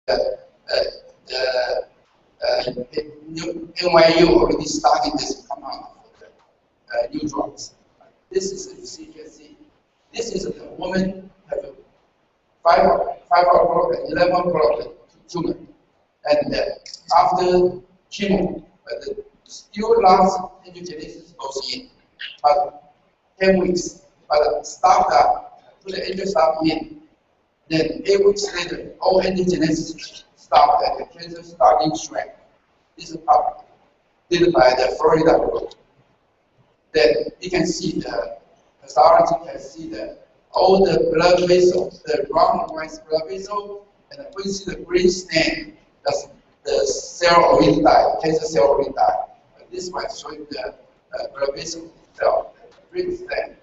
NYU already started this compound for the new drugs. This is, you can see, this is a woman have a 5 o'clock and 11 o'clock tumor. And after chemo, still last angiogenesis goes in, but 10 weeks, but stop that, put the angiostop in, then 8 weeks later, all angiogenesis stopped and the cancer starting to shrink. This is public, did by the Florida group. Then you can see the pathology can see all the blood vessels, the round white blood vessel, and when you see the green stain, that's the cell already died, cancer cell already died. This one is showing the blood vessel cell, green stain.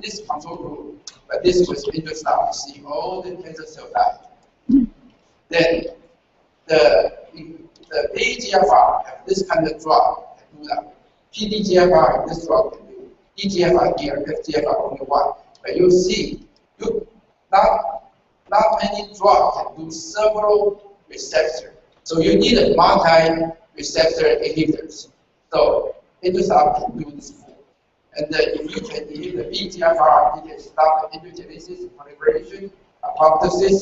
This control group, but this was interesting to see all the cancer cells died. Then the EGFR have this kind of drug can do that. PDGFR have this drug can do. EGFR here, FGFR only one. But you see, not many drugs can do several receptors. So you need a multi-receptor inhibitors. So Indosat can do this full. And if you can inhibit the EGFR, you can stop the angiogenesis, proliferation, apoptosis,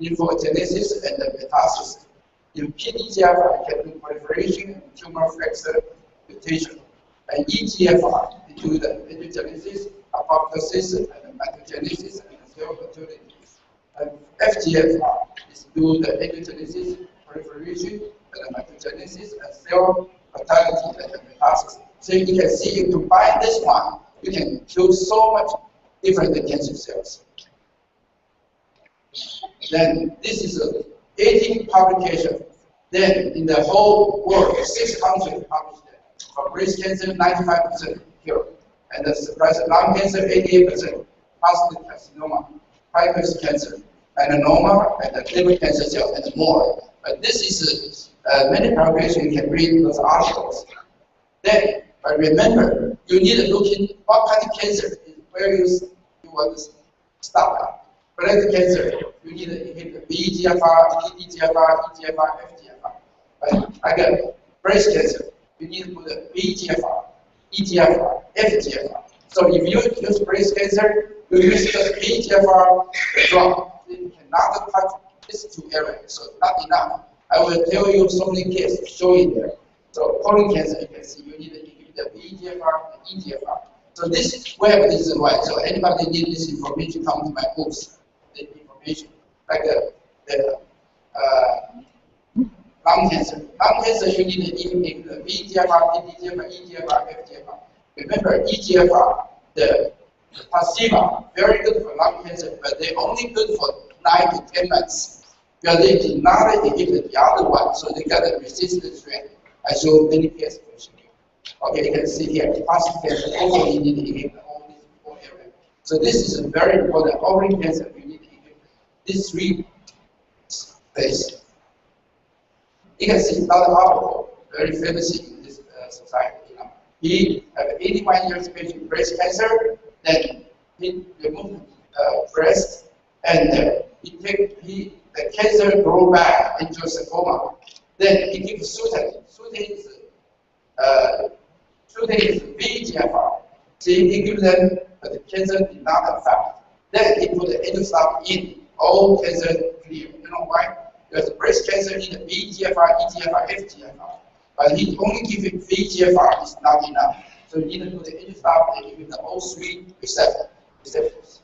lymphogenesis, and the metastasis. In PDGFR, can do proliferation and tumor flexor mutation. And EGFR, you do the angiogenesis, apoptosis, and mitogenesis, and cell fertility. And FGFR is do the angiogenesis, proliferation, and mitogenesis, and cell fertility, and metastasis. So you can see, you combine this one, you can kill so much different cancer cells. Then this is a 18 publication. Then in the whole world, 6 countries published it. For breast cancer, 95% cure. And the surprise lung cancer, 88%. Prostate carcinoma, thyroid cancer, melanoma, and the liver cancer cell, and more. But this is many publications you can read those articles. Then, but remember, you need to look in what kind of cancer where you want to stop that. Breast cancer, you need to inhibit VEGFR, PDGFR, EGFR, FGFR. But again, breast cancer, you need to put a VEGFR, EGFR, FGFR. So if you use breast cancer, you use the VEGFR drug. You cannot touch these 2 areas, so not enough. I will tell you so many cases showing there. So colon cancer, you can see you need to inhibit the VEGFR and EGFR. So this we have this is why. So anybody need this information, come to my books. The information like the lung cancer. Lung cancer you need to inhibit the VEGFR, PDGFR, EGFR, FGFR. Remember EGFR, the placebo, very good for lung cancer, but they only good for 9 to 10 months. Because they did not inhibit the other one, so they got a resistance rate. I show many cases. Okay, you can see here, prostate cancer also you need to inhibit all these 4 areas. So this is a very important. Ovarian cancer, you need to inhibit these 3 spaces. You can see Dr. Harbaugh, very famous in this society. He had 81 years patient breast cancer, then he removed breast, and the cancer grew back into sarcoma. Then he gives Sudan. Sudan is VEGFR. So he gives them, but the cancer did not affect. Then he put the endoscope in, all cancer clear. You know why? Because breast cancer needs VEGFR, EGFR, FGFR. But he only gives it VEGFR is not enough. So you need to put the endoscope and give the all 3 receptors.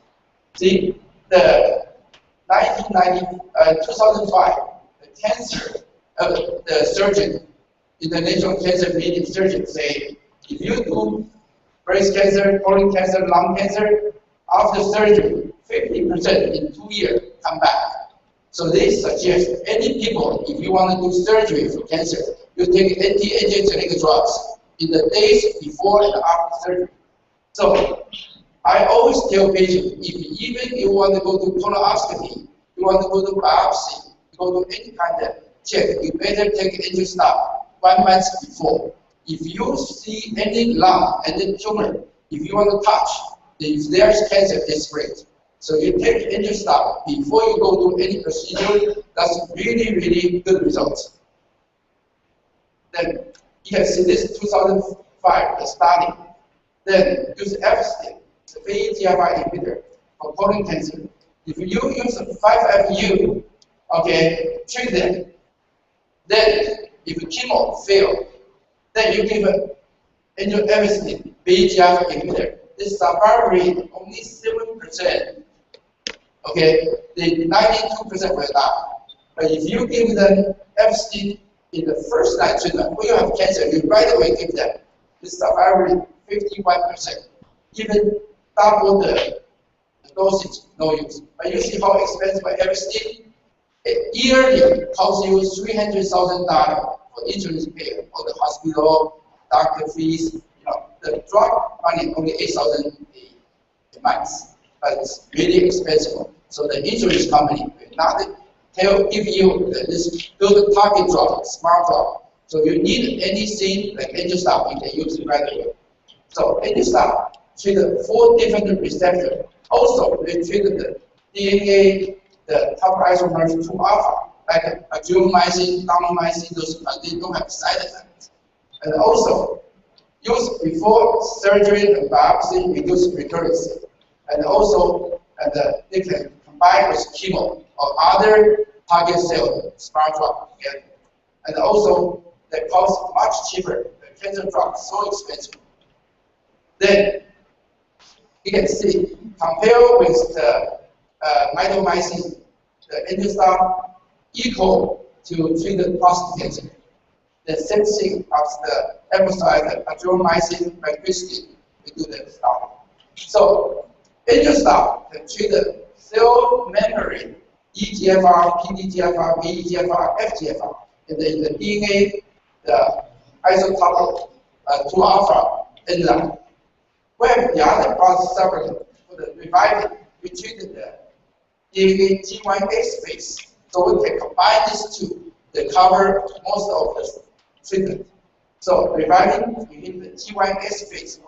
See, the 2005, the cancer, the surgeon, International Cancer Meeting surgeon say, if you do breast cancer, colon cancer, lung cancer, after surgery, 50% in 2 years come back. So they suggest any people, if you want to do surgery for cancer, you take anti-angiogenic drugs in the days before and after surgery. So I always tell patients, even you want to go to colonoscopy, you want to go to biopsy, you go to any kind of check, you better take angiostop 1 month before. If you see any lump, any tumor, if you want to touch, if there's cancer, it's great. So you take angiostop before you go to any procedure. That's really, really good results. Then you can see this 2005, the study. Then use Efstin, the VEGFR inhibitor for colon cancer. If you use 5-FU, okay, treat them. Then if chemo fail, then you give Efstin, VEGFR inhibitor. This survival rate only 7%. Okay, the 92% will die. But if you give them Efstin in the first line treatment, when you have cancer, you right away give them. This survival rate 51%. Even double the dosage, no use. But you see how expensive Efstin? It yearly costs you $300,000 for insurance payer, or the hospital, doctor fees. You know, the drug money only $8,000 a month, but it's really expensive. So the insurance company will not give you this good target drug, smart drug. So you need anything like Angelstar, you can use it right away. So Angelstar treated 4 different receptors. Also, they treated the DNA, the topoisomerase 2 alpha, like azithromycin, tamomycin, those, but they don't have side effects. And also, used before surgery and biopsy, reduce recurrence. And also, they can combine with chemo or other target cell smart drug together. And also, they cost much cheaper. The cancer drug is so expensive. Then, you can see, compare with the mitomycin, the Angelstar equal to treat the prostate cancer. The same thing as the episode azithromycin, mifepristone, we do the stuff. So, Angelstar can treat the cell memory, EGFR, PDGFR, VEGFR, FGFR, and then the DNA, the isotope 2 alpha enzyme. When the other process separate for the reviving, we treated the DNA G1A space. So we can combine these two to cover most of the treatment. So reviving, we need the G1A space of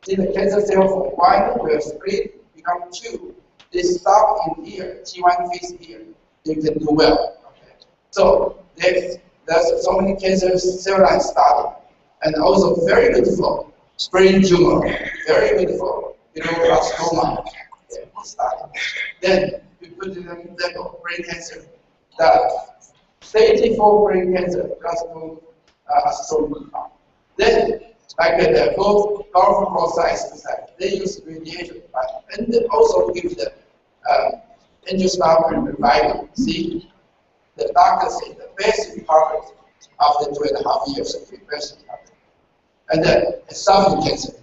the cancer cell from 1 will split, become 2. They stop in here, G1 phase here. You can do well. Okay. So there's so many cancer cell lines started, and also very beautiful brain tumor, very beautiful glioblastoma started. Then we put in them level brain cancer. The stage 4 brain cancer, glioblastoma. Then like the both powerful process, they use radiation, and they also give the Angelstar and reviving. See, the doctor said the best recovery after 2.5 years of reversion. And then esophageal cancer.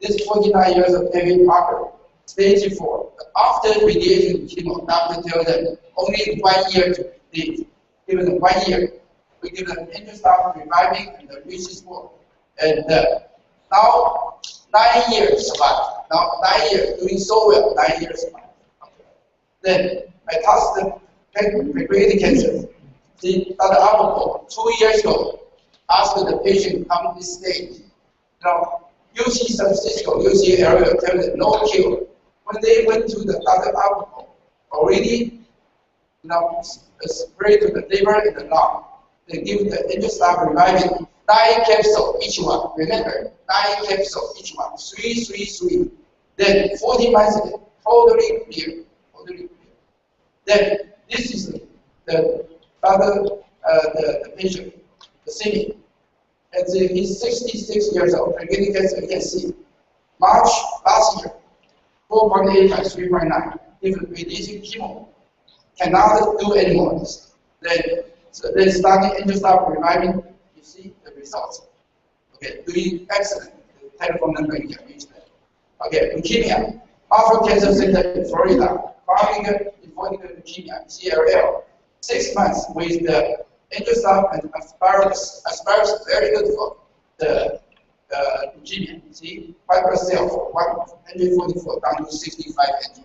This 49 years of David Parker, stage 4. After radiation chemo, doctor tells them only 1 year to live. Given them 1 year, we give them Angelstar reviving and the reaches 4. And now 9 years survived. Now 9 years doing so well. 9 years survived. Okay. Then metastatic pancreatic cancer. See, Dr. Abaco, 2 years ago, asked the patient come to this stage. UC San Francisco, UC area, tell them no cure. When they went to the Dr. Abaco, already, spray to the liver and the lung. They give the Angelstar reviving 9 capsules each one. Remember, 9 capsules each one. 3, 3, 3. Then 40 months, totally clear. Totally clear. Then this is the patient, the senior. And he's 66 years old. Pancreatic cancer, you can see. March last year, 4.8 by 3.9. Even radiation chemo cannot do anymore. So they started Angelstar reviving. You see the results. Okay, doing excellent. The telephone number you can reach them. Okay, leukemia. After Cancer Center in Florida, chronic lymphocytic leukemia, CLL. 6 months with the Angelstar and asparagus. Asparagus is very good for the leukemia. See, white blood cell from 144 down to 65 ng.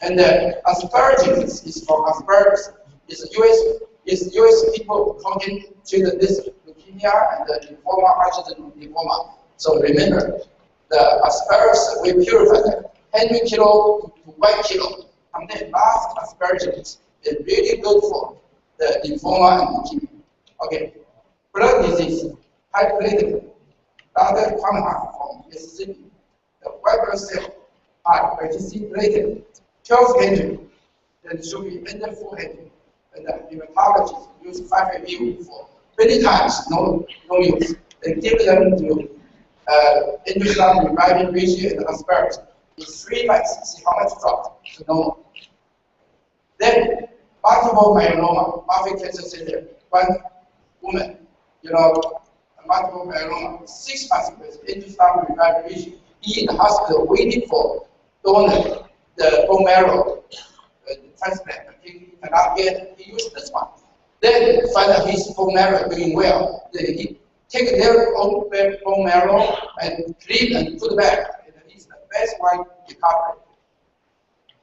And the asparagus is from asparagus. It's US people talking to this leukemia and the lymphoma, Hodgkin lymphoma. So remember, the asparagus we purify them 100 kilo to 1 kilo, and then last asparagus It's really good for the lymphoma and leukemia. Okay, blood disease, high platelet, Dr. Conrad from Mississippi. The white blood cell, high IgG platelet, 1200, then it should be under 400. And the hematologist use 5 ml for 20 times, no use. They give them to endoscopic reviving ratio and aspirate. It's 3 months, see how much dropped to normal. Then, multiple myeloma, Moffitt Cancer Center, one woman, multiple myeloma, 6 months with endoscopic reviving ratio. He in the hospital waiting for donor, the bone marrow transplant. He cannot get, he used this one. Then find out his bone marrow doing well. Then he take their own bone marrow and clean and put back. And it's the best one recovery.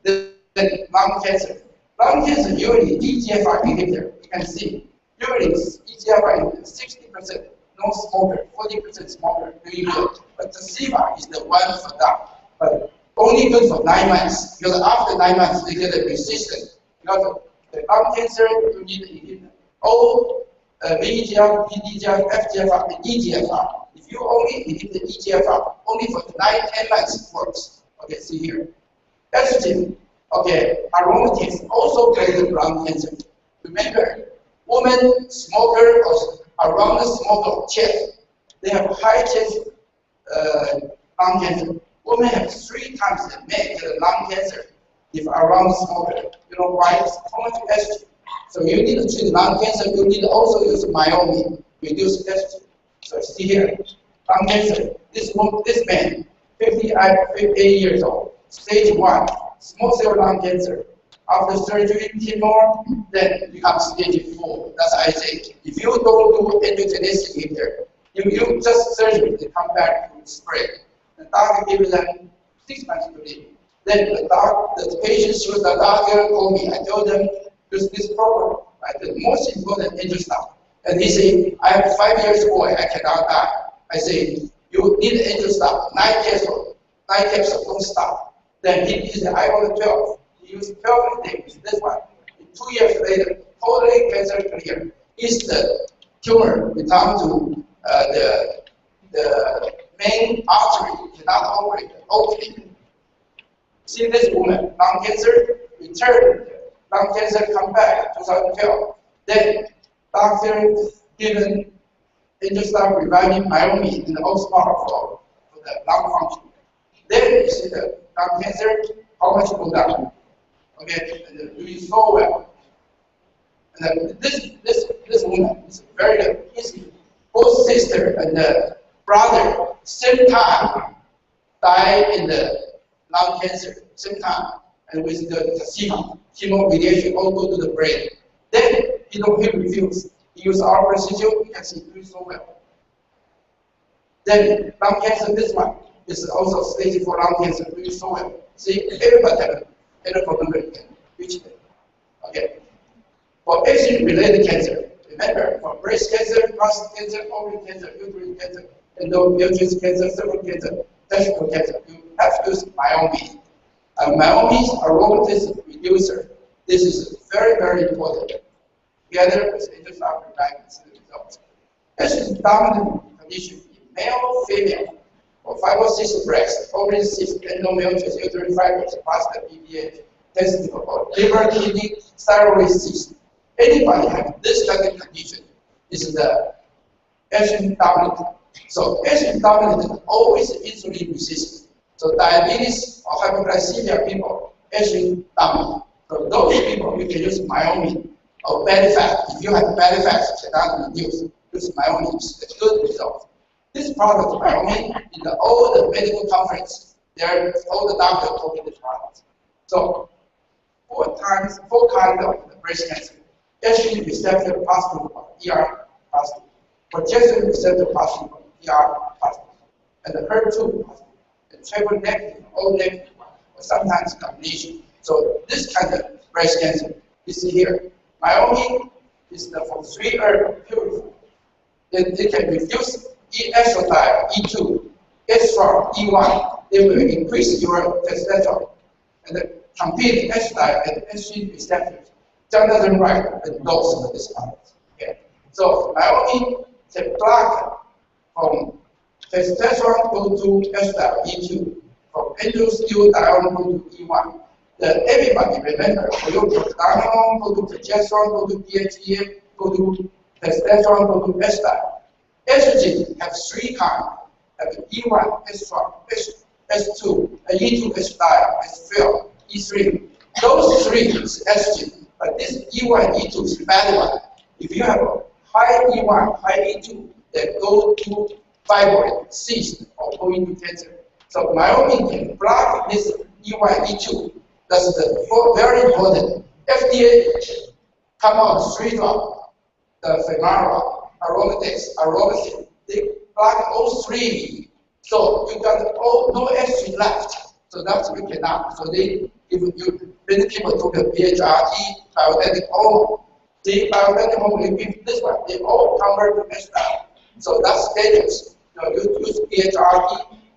Then lung cancer. Lung cancer usually EGFR inhibitor. You can see usually EGFR inhibitor 60% no smoker, 40% smoker doing good. But the CIVA is the one for that. But only good for 9 months, because after 9 months they get a resistance. Because the lung cancer, you need to inhibit all VEGF, PDGF, FGFR, and EGFR. If you only inhibit the EGFR, only for 9-10 months works. Okay, see here. Estrogen, okay, aromatase also plays the lung cancer. Remember, women, smoker, or around the smoker chest, they have high chest lung cancer. Women have 3 times the men get lung cancer if around smoker. You know why? It's too much estrogen. So you need to treat lung cancer. You need to also use myomine, reduce estrogen. So see here, lung cancer. This man, 58 years old, stage 1, small cell lung cancer. After surgery, chemo, then becomes stage 4. That's I say. If you don't do endogenic inhibitor, you just surgery, they come back to spread. The doctor gives them 6 months to live. Then the patient shows the doctor told me, I told them, use this program, right? The most important angel stuff. And he said, I have a 5 years boy, I cannot die. I say, you need angel stuff, 9 years old, 9 capsules, don't stop. Then he said, I want 12. He used 12 days, this one. 2 years later, totally cancer clear. Is the tumor returned to the main artery, cannot operate, okay. See this woman, lung cancer, returned. Lung cancer come back, 2012. Then doctor given endoscopic reviving myomine in the OSPAR for the lung function. Then you see the lung cancer, how much go down. Okay, and doing so well. And this woman is very easy. Both sister and the brother, same time, die in the lung cancer, same time, and with the chemo radiation all go to the brain. Then he refused. He used our procedure, you can see doing so well. Then lung cancer, this one is also stage 4 lung cancer, doing so well. See, everybody can reach them. Okay. For estrogen-related cancer, remember, for breast cancer, prostate cancer, ovarian cancer, uterine cancer, endometrial cancer, cervical cancer, testicular cancer, you have to use myomine. Myomine is aromatase reducer. This is very, very important. Together with endoscopic guidance results. Estrogen dominant condition in male, female, for fibrosis breast, ovarian cyst, endometriosis, uterine fibroids, prostate, BPH, testicle, liver, kidney, thyroid cyst. Anybody have this kind of condition, this is the estrogen dominant. So estrogen dominant always insulin resistant. So diabetes or hypoglycemia people, estrogen dominant. So those people, you can use myomine or belly fat. If you have belly fat, cannot reduce, use myomine. It's a good result. This product, myomine, in all the medical conference, all the doctors talking this product. So 4 kinds of breast cancer. Estrogen receptor positive, ER positive. Progesterone receptor positive, ER positive. And the HER2 positive. And triple negative, O negative, or sometimes combination. So this kind of breast cancer, you see here, myomine is the from 3 herb purified. It can reduce estradiol, E2, estrol, E1. It will increase your testosterone. And the complete estradiol and estrogen receptors Jonathan Wright endorsed this product. Okay. So Naomi can block from testosterone go to estradiol E2, from androstenedione go to E1. Everybody remember, progesterone go to progesterone, go to DHEA, go to testosterone, go to estradiol. Estrogen have three kinds: have E1, estradiol, S2, E2 estradiol, S12, E3. Those three is estrogen, but this E1, E2 is bad one. If you have a high E1, high E2, that go to fibroid, cyst, or go into cancer. So Naomi can block this E1, E2. That's the very important. FDA come out 3 drugs, the Femara, Aromatase, Aromatase. They block all 3. So you got no estrogen left. So that's we cannot. So they, if you many people took the PHRT, bioidentical hormone, the bioidentical hormone, this one, they all convert to estradiol. So that's dangerous. You use PHRT,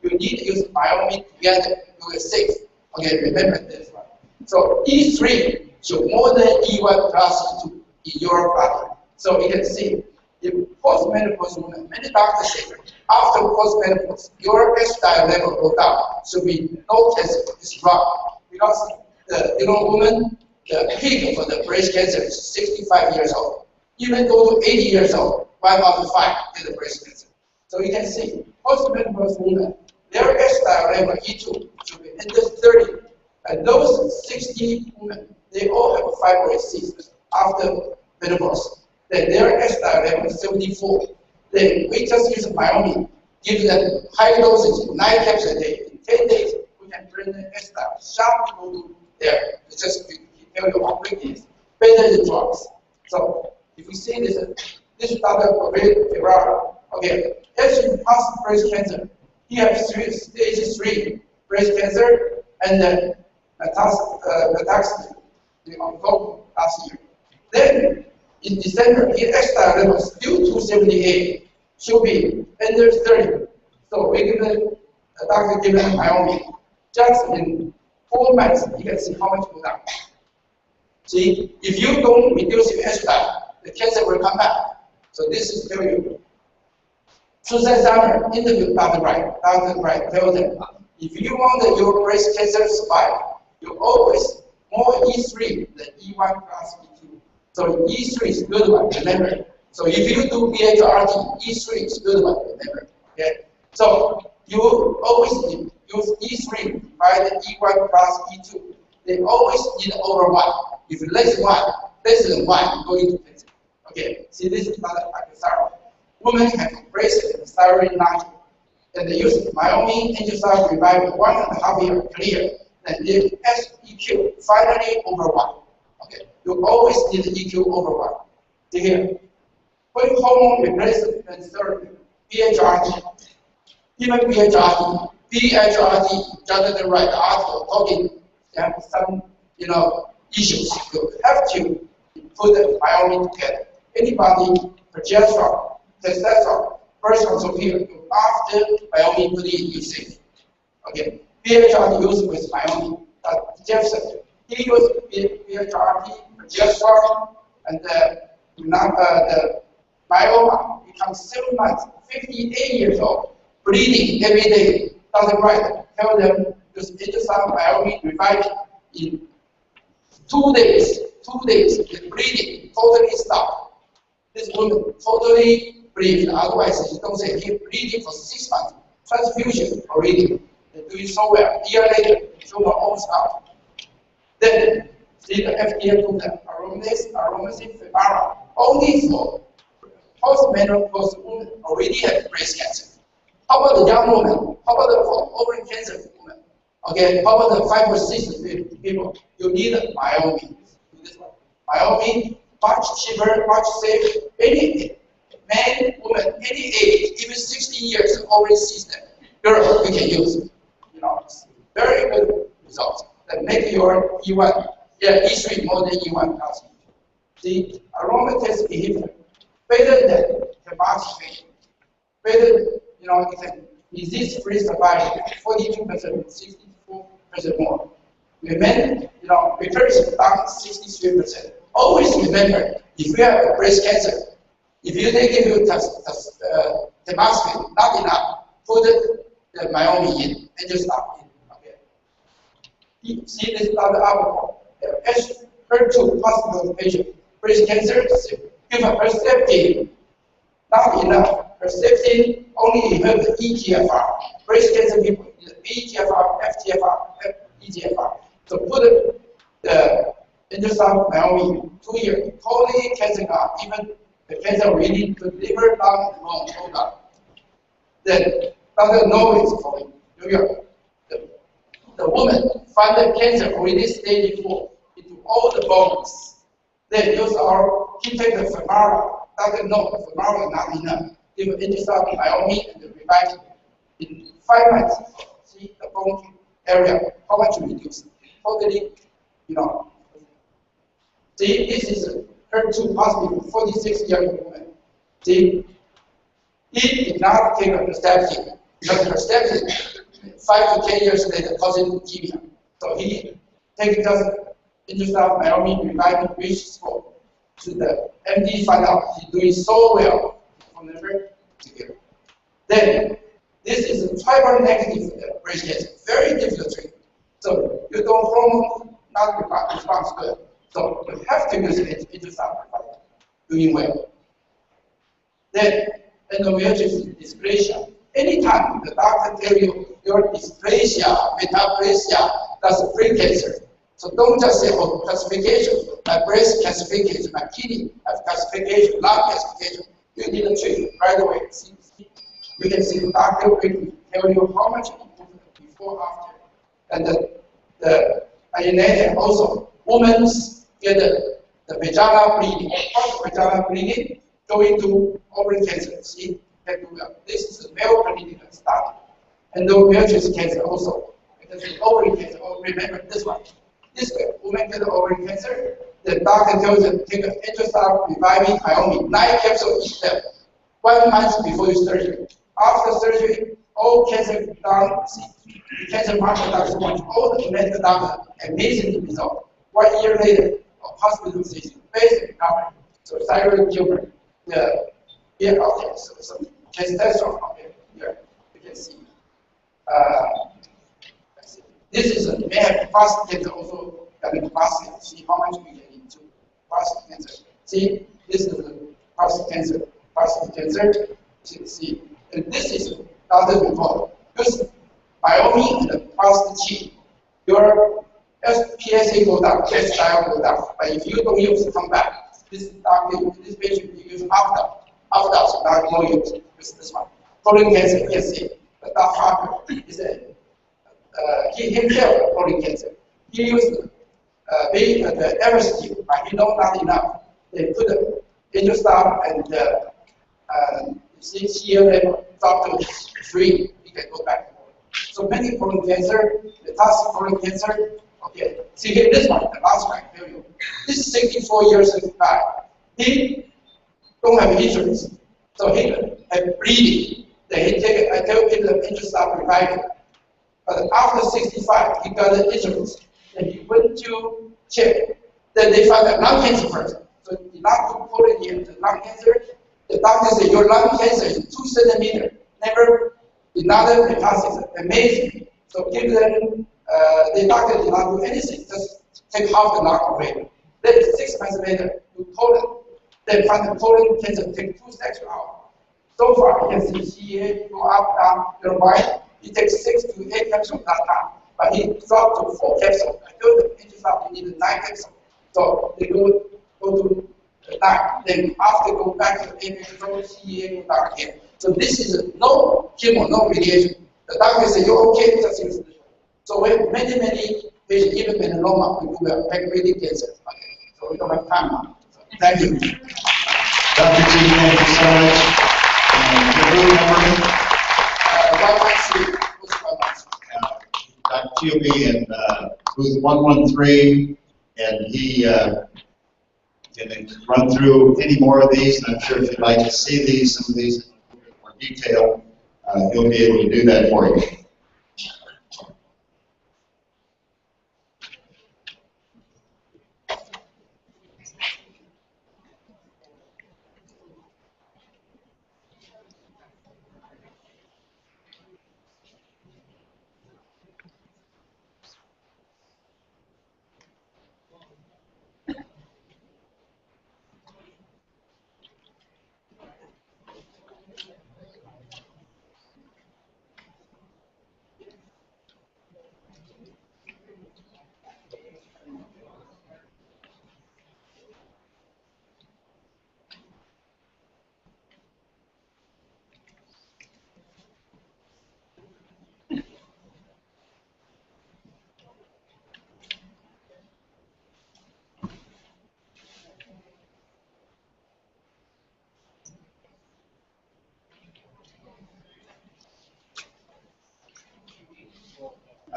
you need to use Naomi together, you will safe. Okay, remember this one. So E3 should more than E1 plus E2 in your body. So you can see, if postmenopause women, many doctors say, after postmenopause, your estradiol level go down. Should be no cancer. It's wrong. Because the woman, the peak for the breast cancer is 65 years old. Even go to 80 years old, 1 out of 5 get the breast cancer. So you can see, postmenopause women, their estradiol level E2 should be under 30. And those 60 women, they all have fibroid cysts after menopause. Then their estradiol level is 74. Then we just use Naomi, give them high dosage, 9 capsules a day. In 10 days, we can bring the estradiol sharply go to there. It's just to tell you how quick it is. Better than drugs. So if we see this is Dr. Ferrara. Okay, estrogen positive breast cancer. He has stage 3 breast cancer and then metastasis in October last year. Then in December, his estradiol level is still 278, should be under 30. So we give the doctor given Naomi. Just in 4 months, you can see how much go down. See, if you don't reduce your estradiol, the cancer will come back. So this is tell you. Susan Summer interviewed Dr. Wright. Dr. Wright told them, if you want your breast cancer to survive, you always more E3 than E1 plus E2. So E3 is good one, remember. So if you do PHRT, E3 is good one, remember. Okay. So you always use E3 divided E1 plus E2. They always need over 1. If less than 1, you go into cancer. Okay. See, this is not a thyroid. Women have breast and thyroid nodule. And they use Naomi Angel Revival 1.5 year clear. And the SEQ finally over 1. Okay, you always need EQ over 1. See here. When hormone replacement therapy, PHRT, even PHRT, Jonathan Wright article talking have some issues. You have to put the Naomi together. Anybody progesterone, testosterone, first also here, after Naomi put it, you safe. Okay. PHRT used with Naomi, Jefferson. He used PHRT, progesterone, and the myoma becomes 7 months, 58 years old, bleeding every day. Dr. Wright tell them use Indocin Naomi revive in 2 days. 2 days, the bleeding totally stopped. This woman totally bleeding, otherwise you don't say he bleeding for 6 months. Transfusion already. They're doing so well. A year later, tumor almost out. Then, see the FDA approved the Aromatase Femara only for postmenopause women already have breast cancer. How about the young woman? How about the ovarian cancer woman? Okay, how about the fibrosis people? You need Naomi. This one. Naomi, much cheaper, much safe. Any man, woman, any age, even 60 years, ovarian system, girl, you can use it. Very good results that make your E1, E3 more than E1 plus E2. The aromatase inhibitor, better than tamoxifen, better, it can disease-free survival, 42%, 64% more. Women, recurrence down 63%. always remember, if you have breast cancer, if they give you tamoxifen, not enough, put the Myomi in and just stop it. Okay. You see this other article. HER2 positive patient, breast cancer, give a Herceptin, not enough. Herceptin only inhibit the EGFR. Breast cancer people need EGFR, FGFR, EGFR. So put the Intelsat Myomi 2 years, totally cancer out, even the cancer really to liver, lung, and lung, hold on. Then Dr. No is from New York. The woman found the cancer already stage 4 into all the bones. Then use he take the Femara. Dr. No, Femara is not enough. Give Intelsat Myomi and revive it. In 5 months, see the bone area, how much reduce? Totally, See, this is HER2 positive, 46-year-old woman. See, he did not take Herceptin because Herceptin 5 to 10 years later causes leukemia. So he take just Intelsat Myomi reviving reach score to the MD find out he's doing so well. Remember together. Then this is a triple negative breast cancer, very difficult treatment. So you don't hormone not response good. So you have to use Intelsat doing well. Then endometriosis dysplasia. Anytime the doctor tells you your dysplasia, metaplasia, that's a free cancer. So don't just say, oh, classification, my breast classification, my kidney classification, lung classification. You need to treat right away. You can see the doctor will tell you how much improvement before, after. And the INA also, women get the vaginal bleeding, vaginal bleeding going to ovarian cancer. See, this is a male clinical study. Endometriosis cancer also. Because the ovarian cancer, remember this one. This way, women get ovarian cancer, the doctor tells them take an Intelsat reviving Myomi, 9 capsules each step, 1 month before your surgery. After surgery, all cancer done, see, the cancer marker doctors want all the medical doctors, amazing result. 1 year later, of hospitalization, basic recovery. So thyroid tumor, here out there, so some testosterone out there, here, you can see. This is a may have prostate cancer also having prostate. See how much we get into prostate cancer. See, this is the prostate cancer. Prostate cancer. See, and this is doctor's report. Because Myomi and the prostate, your PSA go down, PSA go down. But if you don't use, come back. This doctor, this patient, you use after, so not more use. This one. Colon cancer, PSA. But Dr. Harper is a he himself colon cancer. He used the Everest, but he know not enough. They put the Intelsat and you see here level drop to 3, he can go back. So many colon cancer, the toxic colon cancer. Okay, see here this one, the last one I tell you. This is 64 years back. He don't have insurance, so he had bleeding. Then he take it. I tell him the Intelsat revival. But after 65, he got the insurance. Then he went to check. Then they found a lung cancer first. So he not put it here, the lung cancer. The doctor said, your lung cancer is 2 centimeters. Never, another metastasis. Amazing. So give them, the doctor did not do anything. Just take half the lung away. Then 6 months later, you colon. Then find the colon cancer, take 2 sections out. So far, you can see CA go up, down, your right. He takes 6 to 8 capsules that time, but he dropped to 4 capsules. I told him Intelsat you need 9 capsules. So they go to 9. Then after go back to 8 capsules, CA go down again. So this is no chemo, no radiation. The doctor said, you're okay, just use this. So we have many patients, even melanoma, we do pancreatic cancer. Okay. So we don't have time now. So, thank you. Dr. T, thank you so much. Dr. T will be in booth 113, and he can run through any more of these. And I'm sure if you'd like to see these, some of these in a little bit more detail, he'll be able to do that for you.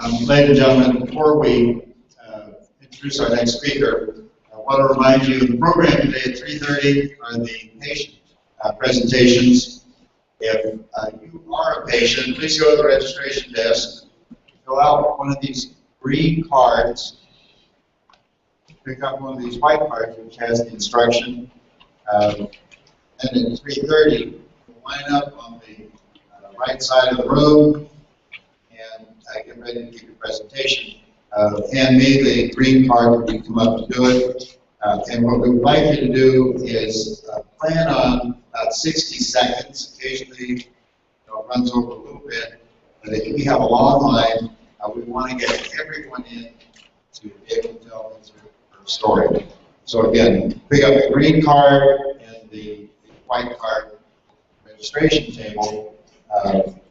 Ladies and gentlemen, before we introduce our next speaker, I want to remind you the program today at 3:30 are the patient presentations. If you are a patient, please go to the registration desk, fill out one of these green cards, pick up one of these white cards which has the instruction, and at 3:30, line up on the right side of the room and get ready to give your presentation. Hand me the green card when you come up to do it. And what we would like you to do is plan on about 60 seconds. Occasionally, it runs over a little bit. But if we have a long line, we want to get everyone in to be able to tell their story. So again, pick up the green card and the white card registration table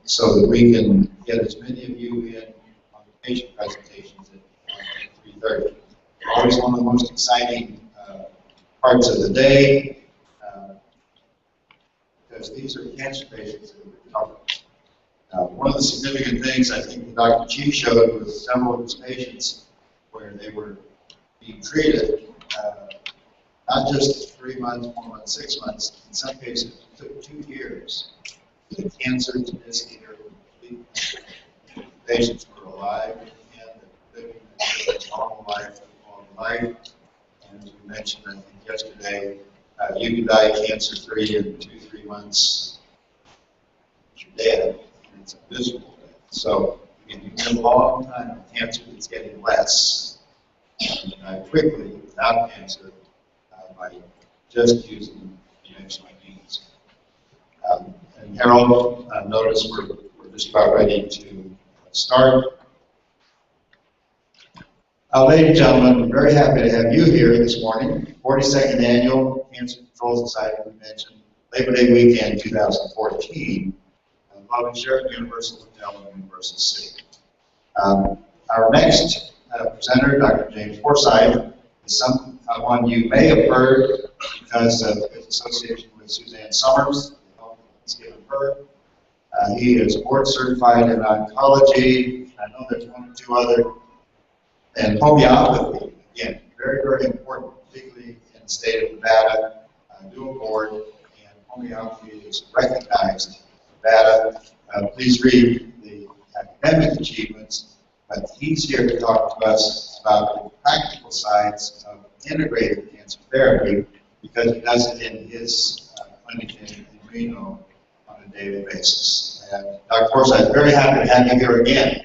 so that we can get as many of you in on the patient presentations at 3:30. Always one of the most exciting parts of the day because these are cancer patients that we're talking about. One of the significant things I think that Dr. Chi showed was several of his patients where they were being treated not just 3 months, 4 months, 6 months. In some cases, it took 2 years for the cancer to disappear completely. Patients were alive and living a normal life, And as we mentioned, I think yesterday, you can die cancer-free in 2-3 months. You're dead, and it's a miserable death. So you can live a long time with cancer that's getting less quickly without cancer by just using conventional means. And Harold, notice we're just about ready to start. Ladies and gentlemen, we're very happy to have you here this morning. 42nd Annual Cancer Control Society Convention, Labor Day weekend 2014, involving Sheraton Universal Hotel in Universal City. Our next presenter, Dr. James Forsythe, is someone you may have heard because of his association with Suzanne Summers, the help he's given her. He is board certified in oncology. I know there's 1 or 2 other. And homeopathy, again, very, very important, particularly in the state of Nevada, dual board, and homeopathy is recognized in Nevada. Please read the academic achievements, but he's here to talk to us about the practical sides of integrated cancer therapy because he does it in his clinic in Reno on a daily basis. And Dr. Forsythe, very happy to have you here again.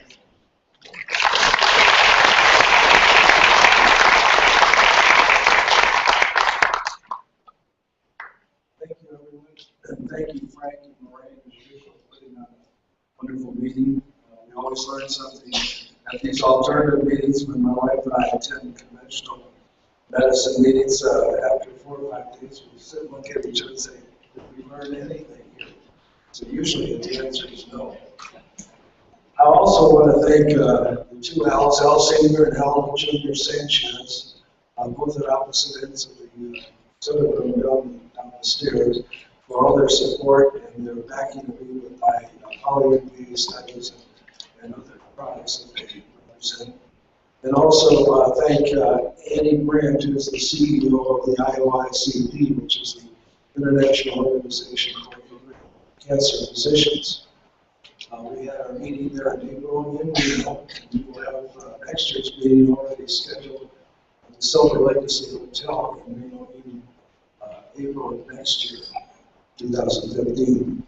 And thank you, Frank and Lorraine, and Rachel, for putting on a wonderful meeting. We always learn something at these alternative meetings when my wife and I attend conventional medicine meetings. After 4 or 5 days, we sit and look at each other and say, did we learn anything here? So usually the answer is no. I also want to thank the 2 Al's, Al Senior and Al Junior Sanchez, both at opposite ends of the sort of down the stairs, for all their support and their backing of me with my polyimmunity studies and other products that they represent. And also thank Annie Brandt, who is the CEO of the IOICP, which is the International Organization for Cancer Physicians. We had our meeting there in April in Reno, and we will have next year's meeting already scheduled at the Silver Legacy Hotel in Reno in April of next year, 2015.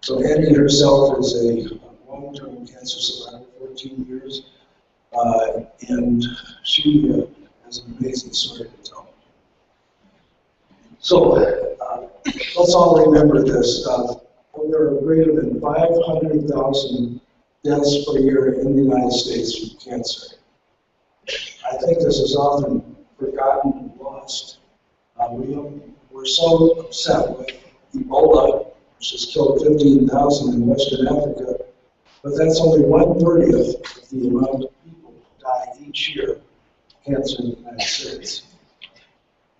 So Annie herself is a long-term cancer survivor, 14 years, and she has an amazing story to tell. So let's all remember this. There are greater than 500,000 deaths per year in the United States from cancer. I think this is often forgotten and lost. We're so upset with Ebola, which has killed 15,000 in Western Africa, but that's only 1/30 of the amount of people who die each year of cancer in the United States.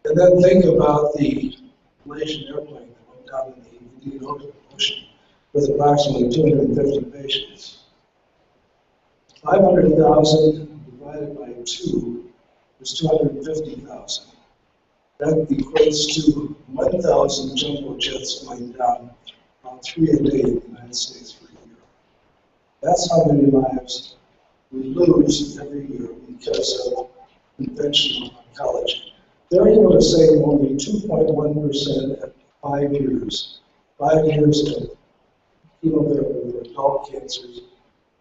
And then think about the Malaysian airplane that went down in the Indian Ocean with approximately 250 patients. 500,000 divided by 2 is 250,000. That equates to 1,000 jumbo jets going down, about 3 a day in the United States for a year. That's how many lives we lose every year because of conventional oncology. They're able to save only 2.1% at 5 years. 5 years of chemotherapy for adult cancers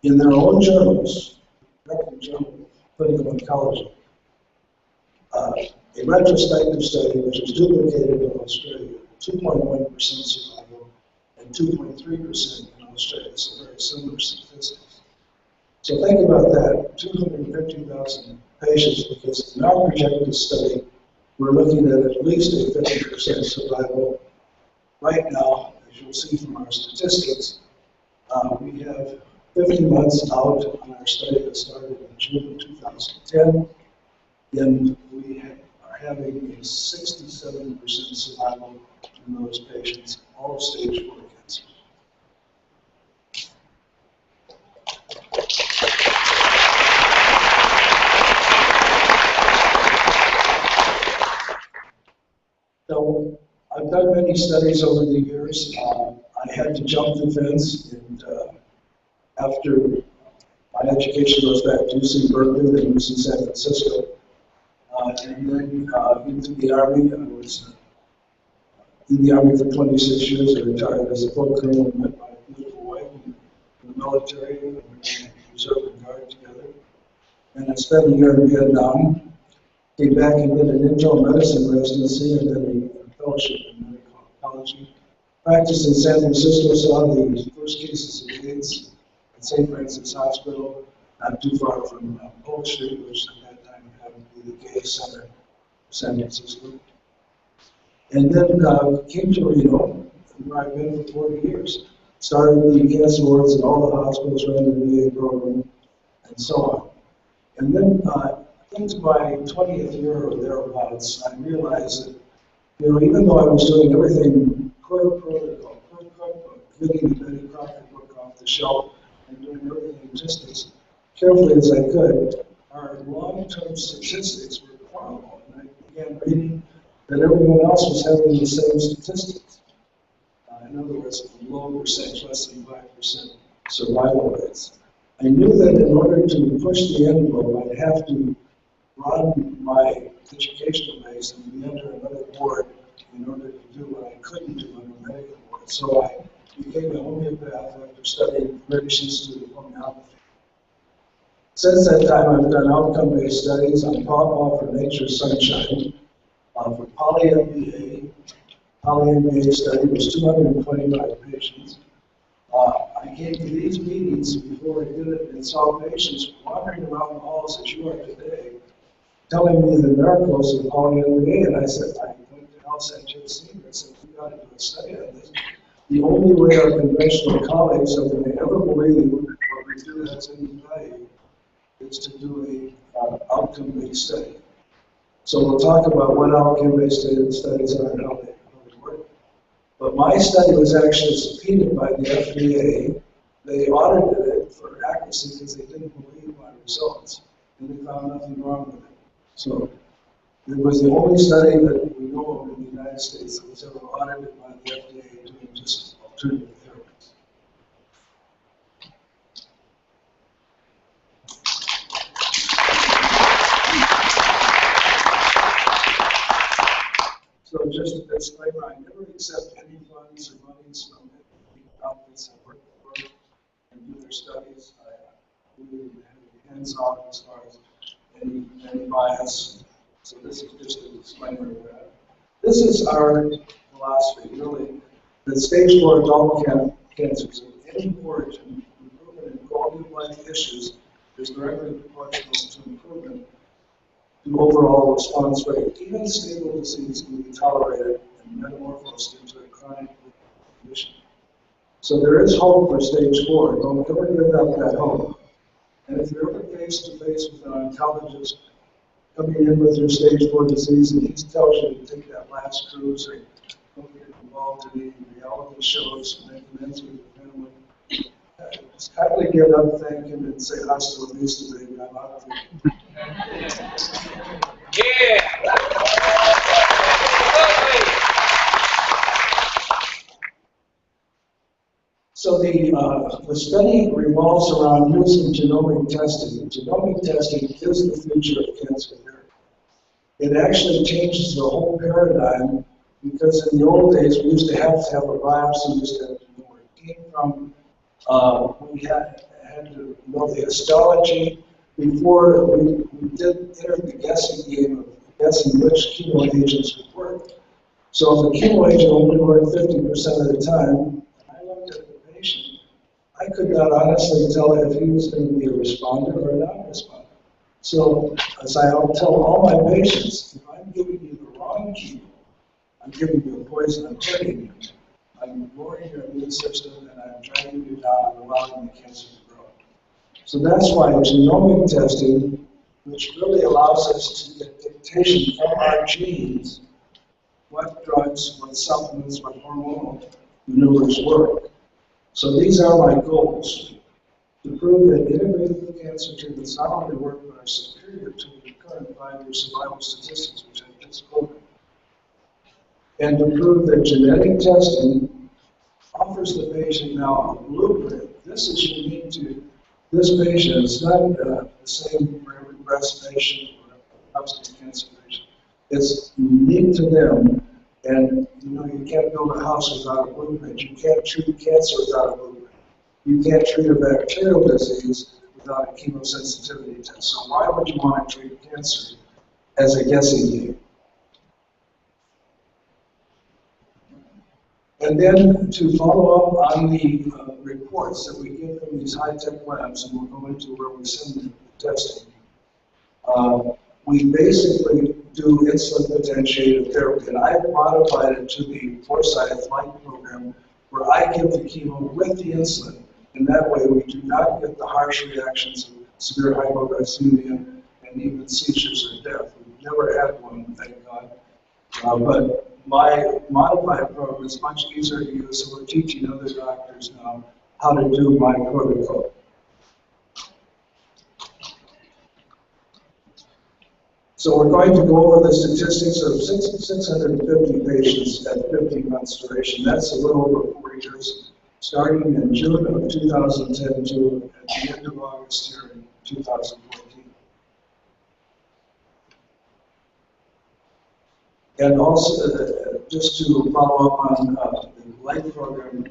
in their own journals, American Journal of Clinical Oncology. A retrospective study, which was duplicated in Australia, 2.1% survival and 2.3% in Australia, so very similar statistics. So think about that, 250,000 patients, because in our projected study, we're looking at least a 50% survival. Right now, as you'll see from our statistics, we have 50 months out on our study that started in June of 2010, and we are having a 67% survival in those patients, all stage 4 cancer. So I've done many studies over the years. I had to jump the fence, and after my education goes back to UC Berkeley, then UC San Francisco, and then into the Army. I was in the Army for 26 years. I retired as a full colonel and met my beautiful wife in the military, and we were in Reserve and Guard together. And I spent a year in Vietnam, came back and did an internal medicine residency and then a fellowship in medical oncology. Practiced in San Francisco, saw the first cases of AIDS at St. Francis Hospital, not too far from Polk Street, which at that time happened to be the gay center of San Francisco. And then came to Reno, where I've been for 40 years. Started the cancer wards in all the hospitals around the VA program, and so on. And then into my 20th year or thereabouts, I realized that, even though I was doing everything per protocol, per cookbook, getting the Betty Crocker book off the shelf, and doing everything just as carefully as I could, our long-term statistics were horrible. And I began reading that everyone else was having the same statistics. In other words, a low percent, less than 5% survival rates. I knew that in order to push the envelope, I'd have to broaden my educational base and be under another board in order to do what I couldn't do under a medical board. So I became a homeopath after studying British Institute of Homeopathy. Since that time, I've done outcome-based studies on Paw for Nature's Sunshine, for poly-MBA. Poly-MBA study was 225 patients. I came to these meetings before I did it and saw patients wandering around the halls as you are today, telling me the miracles of poly-MBA, and I said, I went to Al Sanchez Sr. I said, we've got to do a study on this. The only way our conventional colleagues are going to ever believe what we do has any value is to do a outcome-based study. So we'll talk about what outcome-based studies are and how they work. But my study was actually subpoenaed by the FDA. They audited it for accuracy because they didn't believe my results, and they found nothing wrong with it. So it was the only study that we know of in the United States that was ever audited by the FDA doing just alternative therapies. So just a disclaimer, I never accept any funds or monies from any outfits that work for and do their studies. I really have hands off as far as any bias. So this is just a disclaimer of that. This is our philosophy, really, that stage 4 adult cancers of any origin, improvement in quality of life issues is directly proportional to improvement in overall response rate. Even stable disease can be tolerated and metamorphosed into a chronic condition. So there is hope for stage 4. Don't ever give up that hope. And if you're ever face to face with an oncologist coming in with your stage 4 disease and he tells you to take that last cruise or don't get involved in any reality shows and make amends with your family, kindly get up, thank him, and say hasta la vista, baby. I'm out of here. Yeah. So the study revolves around using genomic testing. Genomic testing is the future of cancer therapy. It actually changes the whole paradigm because in the old days we used to have a biopsy, we used to have to know where it came from. We had to know the histology before we did enter the guessing game of guessing which chemo agents would work. So if the chemo agent only worked 50% of the time, I looked at the patient, I could not honestly tell if he was going to be a responder or a non-responder. So, as I'll tell all my patients, if I'm giving you the wrong chemo, I'm giving you a poison, I'm hurting you. I'm lowering your immune system and I'm dragging you down and allowing the cancer to grow. So that's why genomic testing, which really allows us to get dictation from our genes, what drugs, what supplements, what hormonal maneuvers work. So these are my goals. To prove that integrated cancer treatments not only work but are superior to the current 5-year survival statistics, which I just quoted. And to prove that genetic testing offers the patient now a blueprint. This is unique to this patient. It's not the same for every breast patient or prostate cancer patient. It's unique to them. And you can't build a house without a blueprint. You can't treat cancer without a blueprint. You can't treat a bacterial disease without a chemosensitivity test. So why would you want to treat cancer as a guessing game? And then to follow up on the reports that we get from these high-tech labs, and we'll go into where we send the testing, we basically do insulin potentiated therapy. And I've modified it to the Forsyth Light program, where I give the chemo with the insulin. And that way we do not get the harsh reactions of severe hypoglycemia and even seizures or death. We've never had one, thank God. But my modified program is much easier to use, so we're teaching other doctors now how to do my protocol. So we're going to go over the statistics of 650 patients at 15 months duration. That's a little over 4 years, starting in June of 2010 to at the end of August here in 2014. And also, just to follow up on the LIGHT program,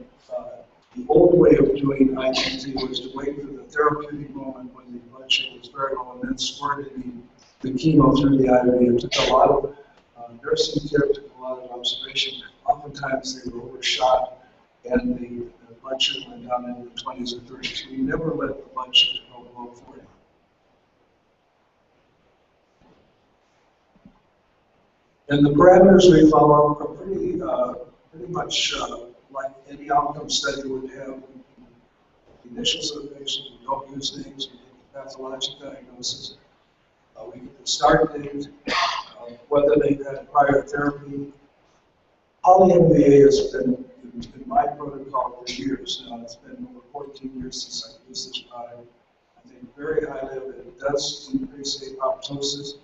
the old way of doing IGT was to wait for the therapeutic moment when the blood sugar was very low and then squirted the chemo through the IV. It took a lot of nursing care, it took a lot of observation. Oftentimes they were overshot and the blood sugar went down into the 20s or 30s. We never let the blood sugar go below 40. And the parameters we follow are pretty much like any outcome study would have. The initials of the patient, we don't use names, we get the pathologic diagnosis. We get the start date, whether they've had prior therapy. Poly-MVA has been in my protocol for years now. It's been over 14 years since I've used this product. I think very highly of it. It does increase apoptosis.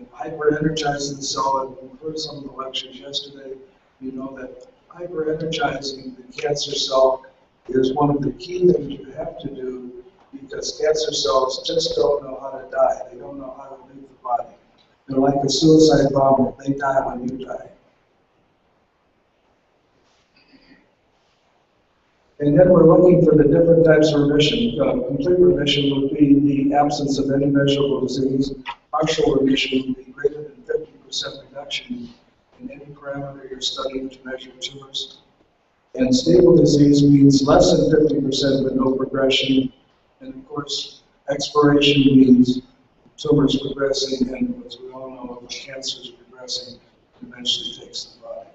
It hyper-energizes the cell. I've heard some of the lectures yesterday. You know that hyper-energizing the cancer cell is one of the key things you have to do because cancer cells just don't know how to die. They don't know how to leave the body. They're like a suicide bomber. They die when you die. And then we're looking for the different types of remission. Complete remission would be the absence of any measurable disease. Partial remission would be greater than 50% reduction in any parameter you're studying to measure tumors. And stable disease means less than 50% but no progression. And of course, expiration means tumors progressing, and as we all know, if cancer is progressing, it eventually takes the body.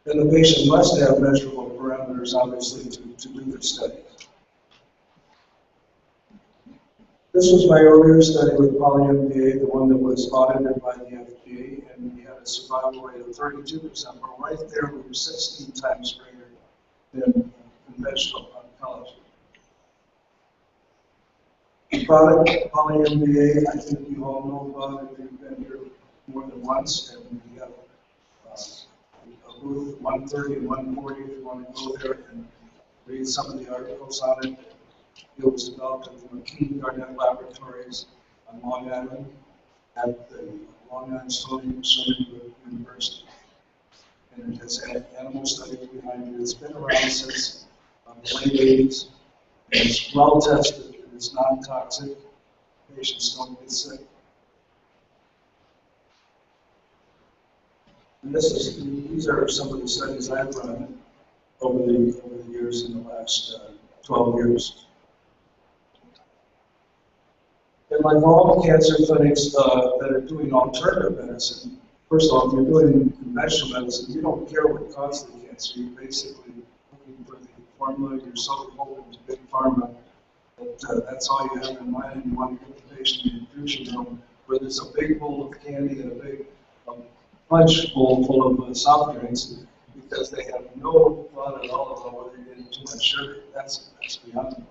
And the patient must have measurable parameters, obviously, to do their study. This was my earlier study with poly-MVA, the one that was audited by the FDA, and we had a survival rate of 32%, but right there we were 16 times greater than conventional oncology. The product, PolyMBA, I think you all know about it if you've been here more than once, and we have a booth 130 and 140 if you want to go there and read some of the articles on it. It was developed at the McKean Garnett Laboratories on Long Island at the Long Island Stony Brook University. And it has had animal studies behind it. It's been around since the late 80s. And it's well tested. It's non-toxic. Patients don't get sick. And these are some of the studies I've run over the years in the last 12 years. And like all cancer clinics that are doing alternative medicine, first of all, if you're doing conventional medicine, you don't care what caused the cancer. You're basically looking for the formula. You're so beholden to big pharma that that's all you have in mind. And you want to get the patient in the infusion room where there's a big bowl of candy and a big punch bowl full of soft drinks because they have no thought at all about whether you're getting too much sugar. That's beyond them.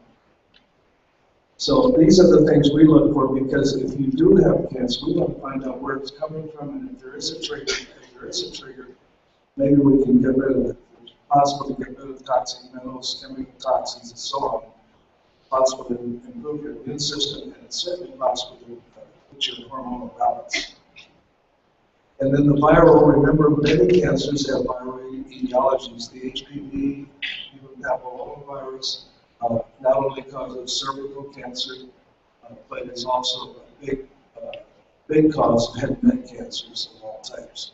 So these are the things we look for because if you do have cancer, we want to find out where it's coming from, and if there is a trigger, maybe we can get rid of it. It's possible to get rid of toxic metals, chemical toxins, and so on. It's possible to improve your immune system, and it's certainly possible to put your hormonal balance. And then the viral, remember, many cancers have viral etiologies. The HPV, human papillomavirus, not only causes cervical cancer, but it's also a big cause of head and neck cancers of all types.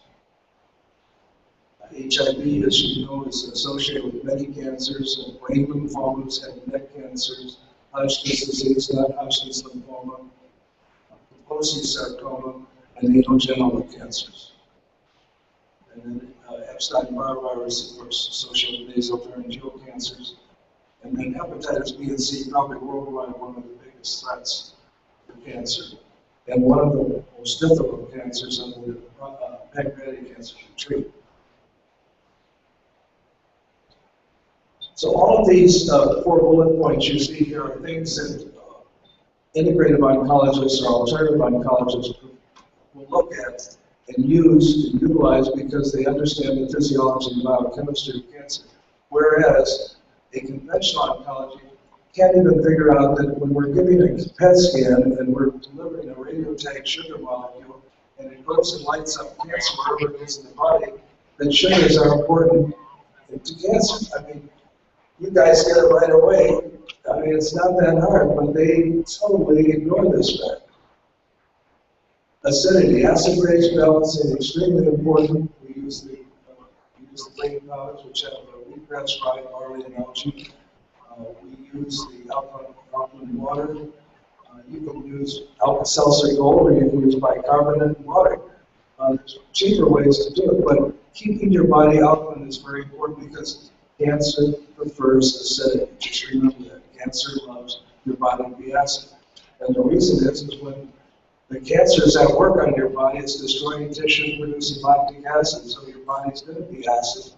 HIV, as you know, is associated with many cancers, brain lymphomas, head and neck cancers, Hodgkin's disease, not Hodgkin's lymphoma, Kaposi sarcoma, and anal cancers. And then Epstein-Barr virus, of course, associated with nasopharyngeal cancers. And then hepatitis B and C, probably worldwide, one of the biggest threats for cancer. And one of the most difficult cancers are the pancreatic cancer to treat. So all of these 4 bullet points you see here are things that integrative oncologists or alternative oncologists will look at and use and utilize because they understand the physiology and biochemistry of cancer. Whereas a conventional oncology can't even figure out that when we're giving a PET scan and we're delivering a radiotagged sugar molecule and it goes and lights up cancer wherever it is in the body, that sugars are important to cancer. I mean, you guys get it right away. I mean, it's not that hard, but they totally ignore this fact. Acidity, acid-base balancing, extremely important. We use the grain powders, which have wheatgrass, rye, barley, and algae. We use the alkaline water. You can use Alka-Seltzer Gold, or you can use bicarbonate water. There's cheaper ways to do it, but keeping your body alkaline is very important because cancer prefers acidity. Just remember that. Cancer loves your body to be acid. And the reason is when the cancer is at work on your body, it's destroying tissue, producing lactic acid, so your body's going to be acid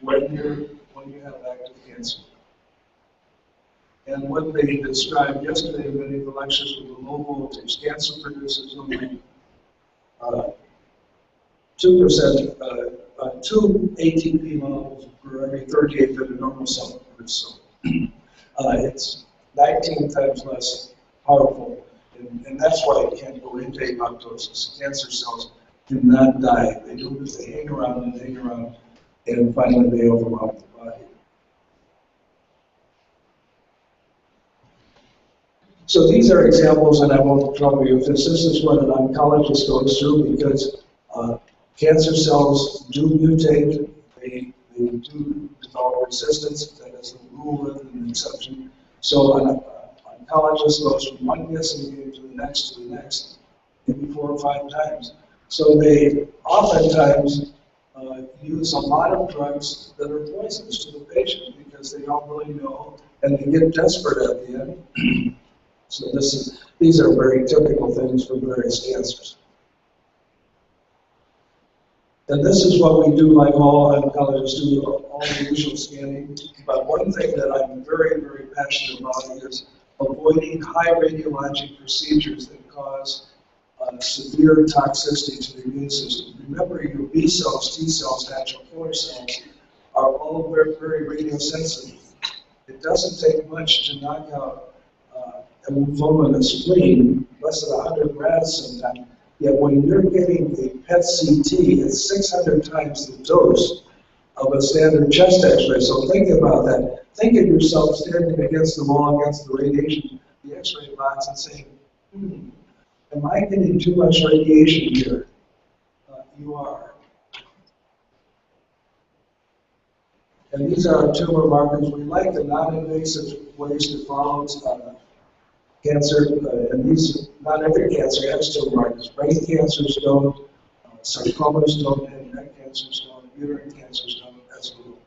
when you have active cancer. And what they described yesterday in many of the lectures with the low voltage, cancer produces only 2%, 2 ATP molecules per every 38 that a normal cell produces. So it's 19 times less powerful. And that's why it can't go into apoptosis. Cancer cells do not die. They do this, they hang around, and finally they overwhelm the body. So these are examples, and I won't trouble you with this. This is what an oncologist goes through because cancer cells do mutate. They do develop resistance. That is the rule rather than the exception. So an oncologist goes from one guessing game to the next, maybe 4 or 5 times. So they oftentimes use a lot of drugs that are poisonous to the patient because they don't really know, and they get desperate at the end. So these are very typical things for various cancers. And this is what we do, like all oncologists do, all the usual scanning. But one thing that I'm very, very passionate about is avoiding high radiologic procedures that cause severe toxicity to the immune system. Remember, your B cells, T cells, natural killer cells are all very, very radiosensitive. It doesn't take much to knock out a lymphoma in the spleen, less than 100 grads sometimes. Yet when you're getting a PET CT, it's 600 times the dose of a standard chest X-ray. So think about that. Think of yourself standing against the wall, against the radiation, the X-ray box, and saying, am I getting too much radiation here? You are. And these are our tumor markers. We like the non-invasive ways to follow cancer, and these, not every cancer has tumor markers. Brain cancers don't, sarcomas don't, and neck cancers don't, uterine cancers don't, as well.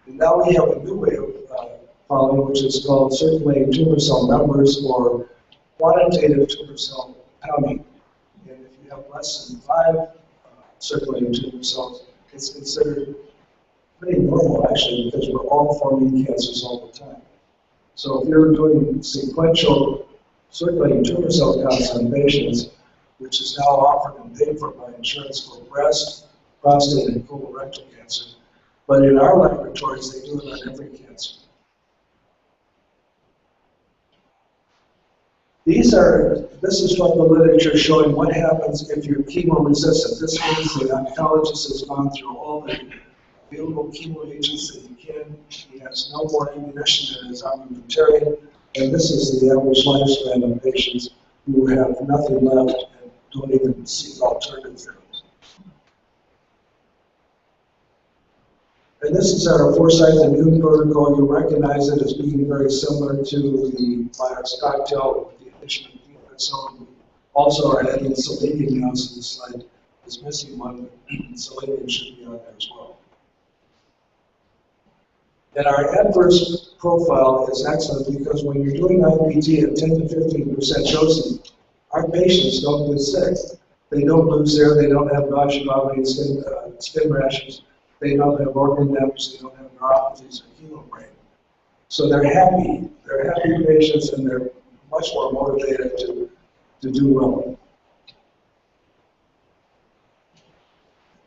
And now we have a new way of following, which is called circulating tumor cell numbers, or quantitative tumor cell counting. And if you have less than 5 circulating tumor cells, it's considered pretty normal, actually, because we're all forming cancers all the time. So if you're doing sequential circulating tumor cell counts on patients, which is now offered and paid for by insurance for breast, prostate, and colorectal cancer, but in our laboratories, they do it on every cancer. This is from the literature showing what happens if you're chemo-resistant. This means the oncologist has gone through all the available chemo agents that he can. He has no more ammunition in his armamentarium, and this is the average lifespan of patients who have nothing left and don't even seek alternative therapies. And this is our Foresight Immune Protocol. You recognize it as being very similar to the Myers cocktail with the addition of PFSO. Also, are adding selenium now, so the slide is missing one, but selenium should be on there as well. And our adverse profile is excellent because when you're doing IPT at 10 to 15% dosing, our patients don't get sick. They don't lose hair, they don't have nausea, vomiting, skin rashes, they don't have organ damage, they don't have neuropathies or hemobrain. So they're happy patients, and they're much more motivated to do well.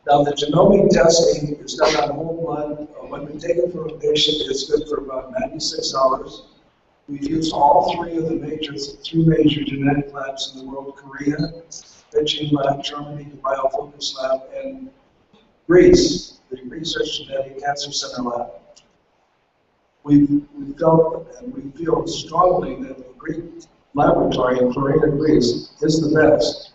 Now, the genomic testing is done on whole blood. When we take it from a patient, it's good for about 96 hours. We've used all three major genetic labs in the world: Korea, Beijing Lab, Germany, the Biofocus Lab, and Greece, the Research Genetic Cancer Center Lab. We felt and we feel strongly that the Greek laboratory in Florida, Greece, is the best.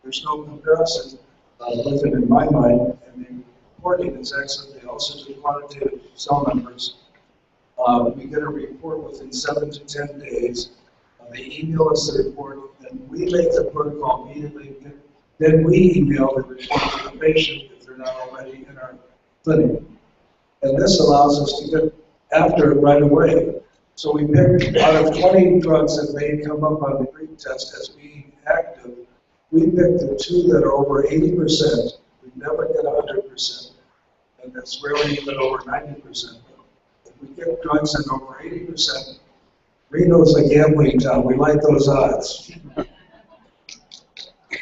There's no comparison with it in my mind, and the reporting is excellent. They also do quantitative cell numbers. We get a report within 7 to 10 days. They email us the report, and we make the protocol immediately. Then we email the report to the patient if they're not already in our clinic. And this allows us to get after it right away. So we picked, out of 20 drugs that may come up on the Greek test as being active, we picked the 2 that are over 80%. We never get 100%, and that's rarely even over 90%. If we get drugs at over 80%, Reno's a gambling town. We like those odds.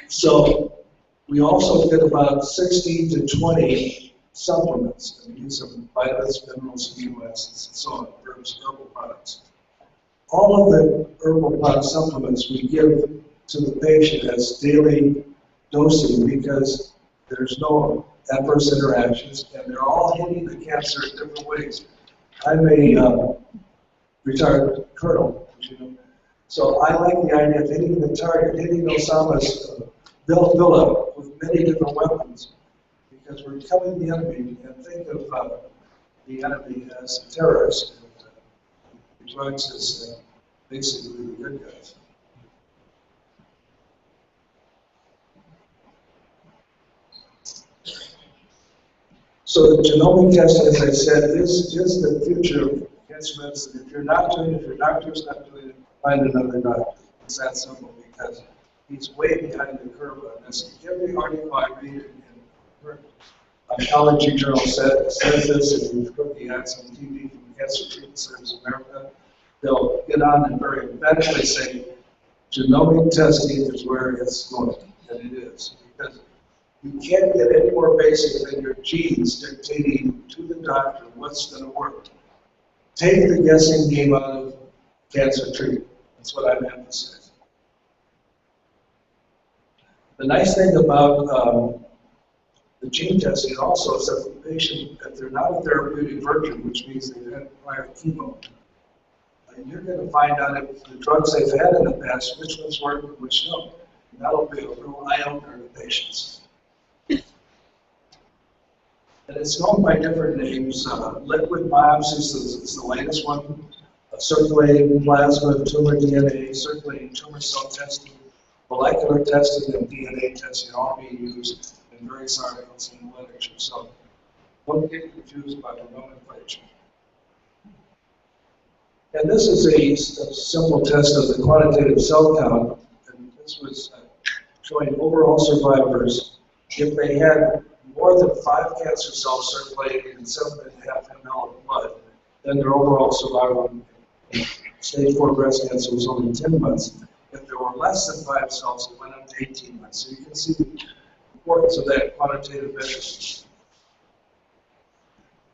So we also get about 16 to 20 supplements, and these are vitamins, minerals, amino acids, and so on, herbal products. All of the herbal product supplements we give to the patient as daily dosing because there's no adverse interactions, and they're all hitting the cancer in different ways. I'm a retired colonel, as you know, so I like the idea of hitting the target, hitting Osama's villa with many different weapons, because we're killing the enemy, and think of the enemy as a terrorist, and the drugs as basically the good guys. So the genomic testing, as I said, is the future of cancer medicine. If you're not doing it, if your doctor's not doing it, find another doctor. It's that simple, because he's way behind the curve on this. Every article I read in Oncology Journal says this, if you've heard the ads on TV from Cancer Treatment Centers of America, they'll get on and very emphatically say, genomic testing is where it's going, and it is. Because you can't get any more basic than your genes dictating to the doctor what's going to work. Take the guessing game out of cancer treatment. That's what I'm emphasizing. The nice thing about the gene testing also is that the patient, if they're not a therapeutic virgin, which means they've had prior chemo, you're going to find out if the drugs they've had in the past, which ones work and which don't. And that'll be a real eye-opener to patients. And it's known by different names. Liquid biopsies is the latest one. Circulating plasma, tumor DNA, circulating tumor cell testing, molecular testing, and DNA testing all being used in various articles in the literature. So don't get confused by the nomenclature. And this is a simple test of the quantitative cell count. And this was showing overall survivors. If they had more than 5 cancer cells circulating in 7.5 ml of blood, then their overall survival in stage 4 breast cancer was only 10 months. If there were less than 5 cells, it went up to 18 months. So you can see the importance of that quantitative measure.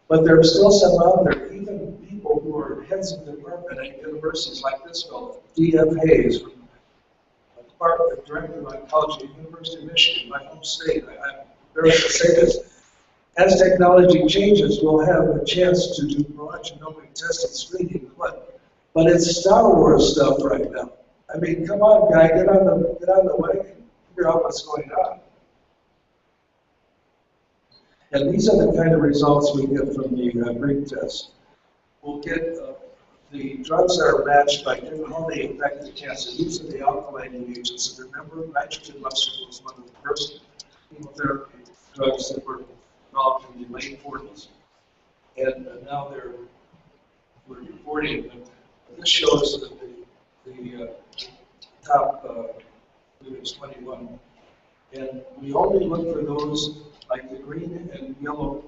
But there are still some out there, even people who are heads of department at universities like this fellow, D.F. Hayes, from the Department of Director of Oncology at University of Michigan, my home state. I'm very to say this. As technology changes, we'll have a chance to do broad genomic testing screening, but it's Star Wars stuff right now. I mean, come on, guy, get on the wagon, figure out what's going on. And these are the kind of results we get from the Greek test. We'll get the drugs that are matched by how they affect the cancer. These are the alkylating agents. And remember, nitrogen mustard was one of the first chemotherapy drugs that were developed in the late 40s. And now we're reporting that this shows that the top, I believe it's 21. And we only look for those like the green and yellow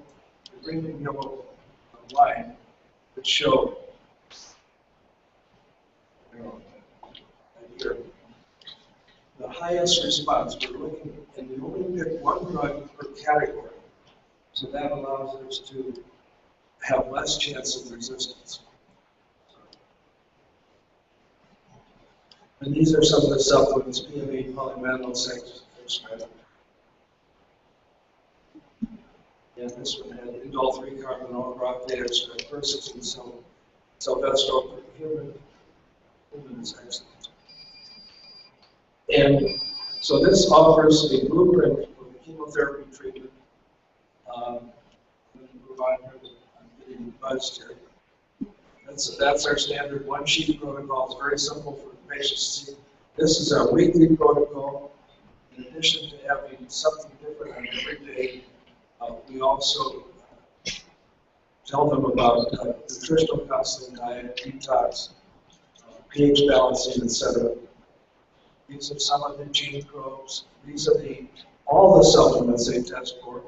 line that show here the highest response. We're looking, and we only pick one drug per category, so that allows us to have less chance of resistance. And these are some of the supplements: PMA, polymannose, extract. And this one had indole 3-carbinol, rockdate extract, quercetin, sylvester, human is excellent. And so this offers a blueprint for the chemotherapy treatment. I'm getting buzzed here. That's our standard one-sheet protocol. It's very simple for the patients to see. This is our weekly protocol. In addition to having something different on every day, we also tell them about nutritional counseling, diet, detox, pH balancing, etc. These are some of the gene probes. These are all the supplements they test for.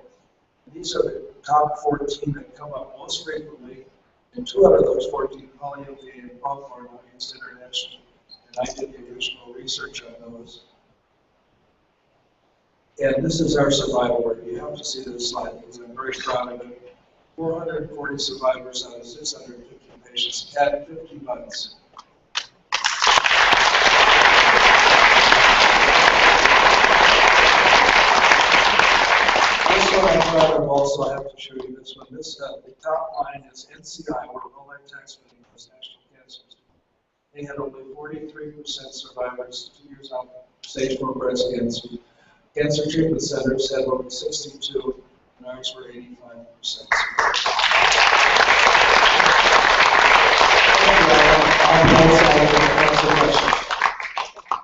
These are the top 14 that come up most frequently, and 2 out of those 14, polyalpha and Pulmar, are used internationally. And I did the original research on those. And this is our survival rate. You have to see this slide because I'm very proud of it. 440 survivors out of 650 patients at 50 months. This one I'm proud of also. I have to show you this one. The top line is NCI, where Roland Taxman was National Cancer Institute. They had only 43% survivors 2 years out stage 4 breast cancer. Cancer treatment centers had over 62, and ours were 85%.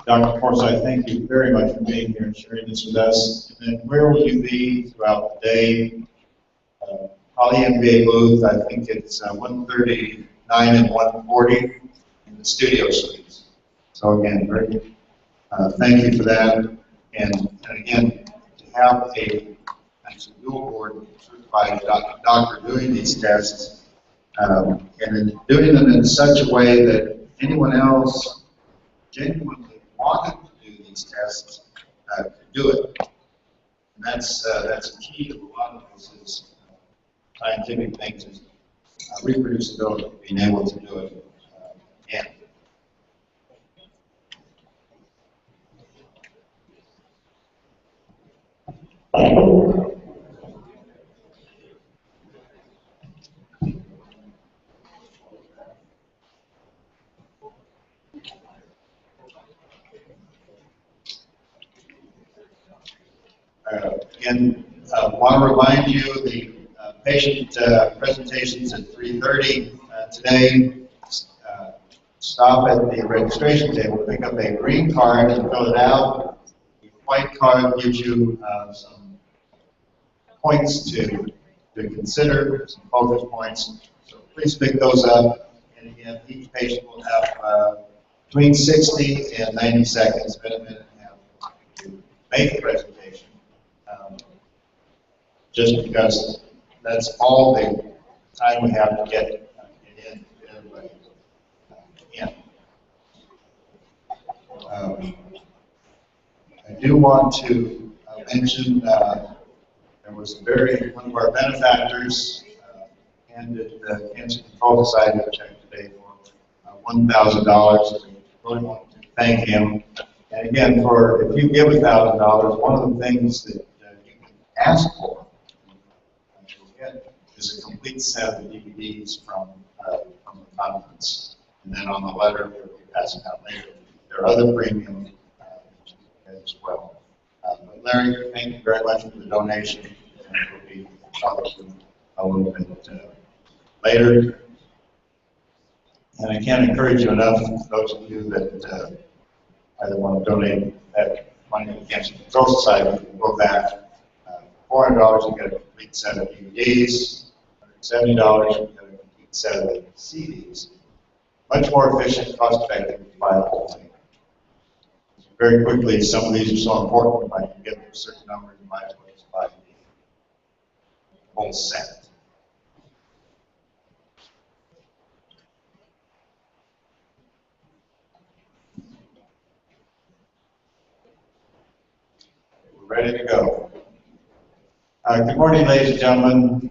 Dr. Forsythe, thank you very much for being here and sharing this with us. And then where will you be throughout the day? Poly-MBA booth, I think it's 139 and 140 in the studio suites. So again, very thank you for that. And again, to have a actually dual board certified doctor doing these tests, and in doing them in such a way that anyone else genuinely wanted to do these tests could do it. And that's a key to a lot of this is scientific things, is reproducibility, being able to do it again. Again, want to remind you the patient presentations at 3:30 today. Stop at the registration table, pick up a green card and fill it out. The white card gives you some points to consider, some focus points. So please pick those up. And again, each patient will have between 60 and 90 seconds, about a minute and a half, to make the presentation. Just because that's all the time we have to get it in, everybody in. I do want to mention there was one of our benefactors handed the Cancer Control Society a check today for $1,000. We really want to thank him. And again, if you give $1,000, one of the things that you can ask for is a complete set of DVDs from the conference. And then on the letter, we'll be passing out later. There are other premium as well. But Larry, thank you very much for the donation. And we'll be talking a little bit later. And I can't encourage you enough, those of you that either want to donate that money to the Cancer Control Society, we'll go back. $400, you get a complete set of DVDs. $70, you get a complete set of CDs. Much more efficient, cost-effective to buy the whole thing. Very quickly, some of these are so important, if I can get a certain number, you might as well just buy the whole set. We're ready to go. Good morning, ladies and gentlemen.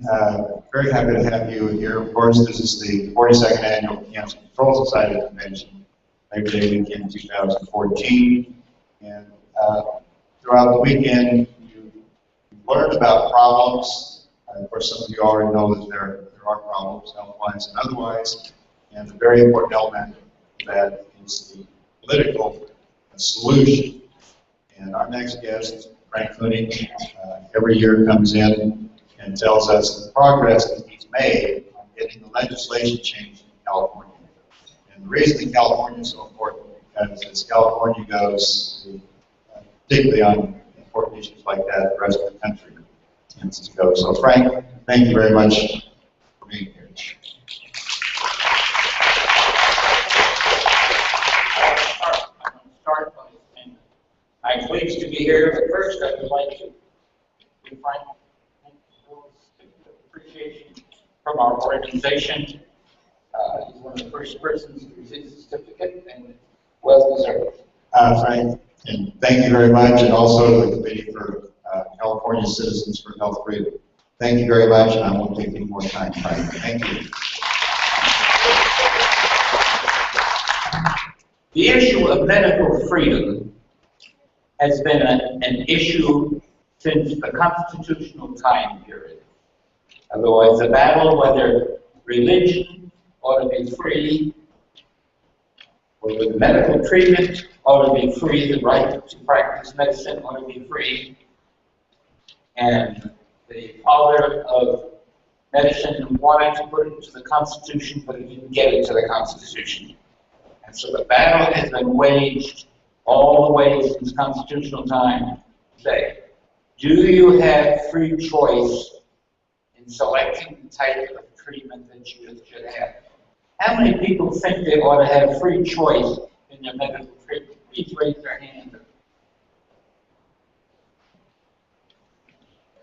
Very happy to have you here. Of course, this is the 42nd Annual Cancer Control Society Convention, Labor Day weekend 2014. And throughout the weekend, you learned about problems. Of course, some of you already know that there are problems, health-wise and otherwise. And the very important element of that is the political solution. And our next guest, Frank Koenig, every year comes in and tells us the progress that he's made on getting the legislation changed in California. And the reason that California is so important because as California goes, particularly on important issues like that, the rest of the country tends to go. So Frank, thank you very much for being here. I'm pleased to be here, but first I would like to give Frank appreciation from our organization. He's one of the first persons to receive the certificate, and well deserved. Frank, and thank you very much, and also to the Committee for California Citizens for Health Freedom. Thank you very much, and I won't take any more time, Frank. Thank you. The issue of medical freedom has been an issue since the constitutional time period. Otherwise, the battle whether religion ought to be free, or whether medical treatment ought to be free, the right to practice medicine ought to be free, and the father of medicine wanted to put it into the Constitution, but he didn't get it to the Constitution. And so the battle has been waged all the way since constitutional time to say, do you have free choice in selecting the type of treatment that you should have? How many people think they ought to have free choice in their medical treatment? Please raise their hand.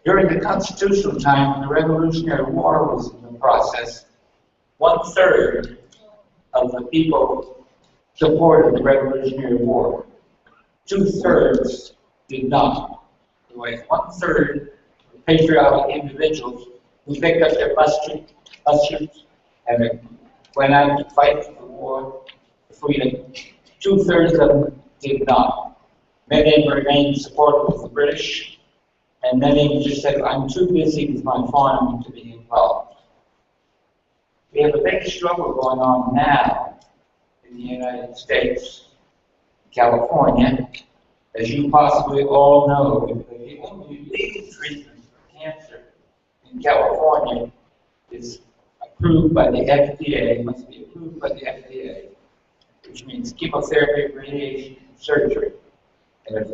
During the constitutional time, when the Revolutionary War was in the process, 1/3 of the people supported the Revolutionary War. 2/3 did not. Otherwise, 1/3 were patriotic individuals who picked up their muskets and went out to fight for the war for freedom. 2/3 of them did not. Many of them remained supportive of the British, and many just said, I'm too busy with my farm to be involved. We have a big struggle going on now in the United States, California, as you possibly all know, because the only legal treatment for cancer in California is approved by the FDA, must be approved by the FDA, which means chemotherapy, radiation, and surgery. And if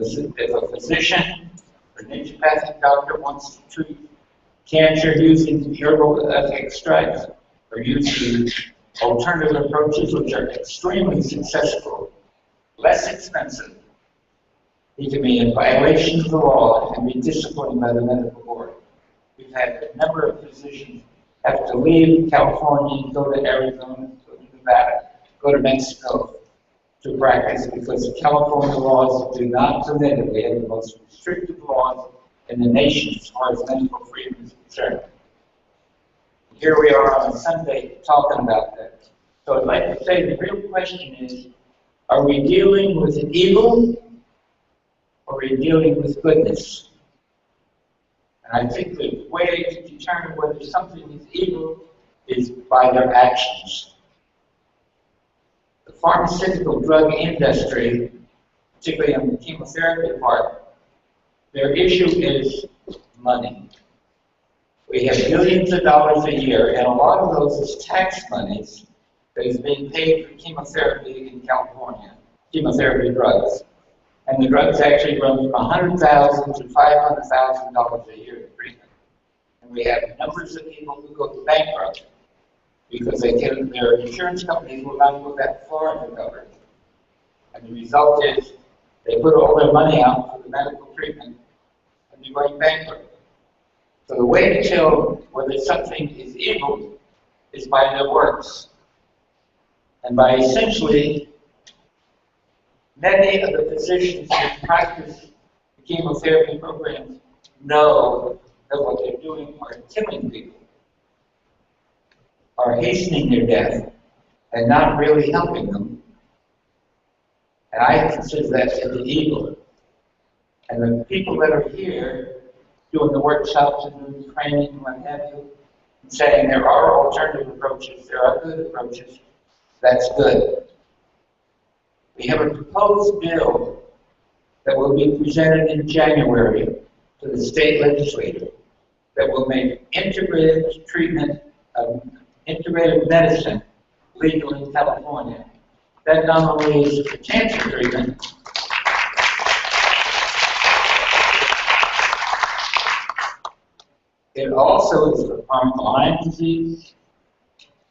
a physician or an naturopathic doctor wants to treat cancer using herbal extracts or using alternative approaches which are extremely successful, less expensive, he can be in violation of the law and be disciplined by the medical board. We've had a number of physicians have to leave California, go to Arizona, go to Nevada, go to Mexico to practice because California laws do not permit it. We have the most restrictive laws in the nation as far as medical freedom is concerned. Here we are on a Sunday talking about that. So I'd like to say the real question is, are we dealing with evil or are we dealing with goodness? And I think the way to determine whether something is evil is by their actions. The pharmaceutical drug industry, particularly on the chemotherapy part, their issue is money. We have billions of dollars a year, and a lot of those is tax monies that is being paid for chemotherapy in California, chemotherapy drugs. And the drugs actually run from $100,000 to $500,000 a year in treatment. And we have numbers of people who go bankrupt because their insurance companies will not go that far in the coverage. And the result is they put all their money out for the medical treatment and they're going bankrupt. So the way to tell whether something is evil is by their works. And by essentially, many of the physicians who practice the chemotherapy programs know that what they're doing are killing people, are hastening their death, and not really helping them. And I consider that to be evil. And the people that are here doing the workshops and doing the training and what have you, and saying there are alternative approaches, there are good approaches, that's good. We have a proposed bill that will be presented in January to the state legislature that will make integrated treatment of integrated medicine legal in California. That not only is for cancer treatment, it also is for Lyme disease,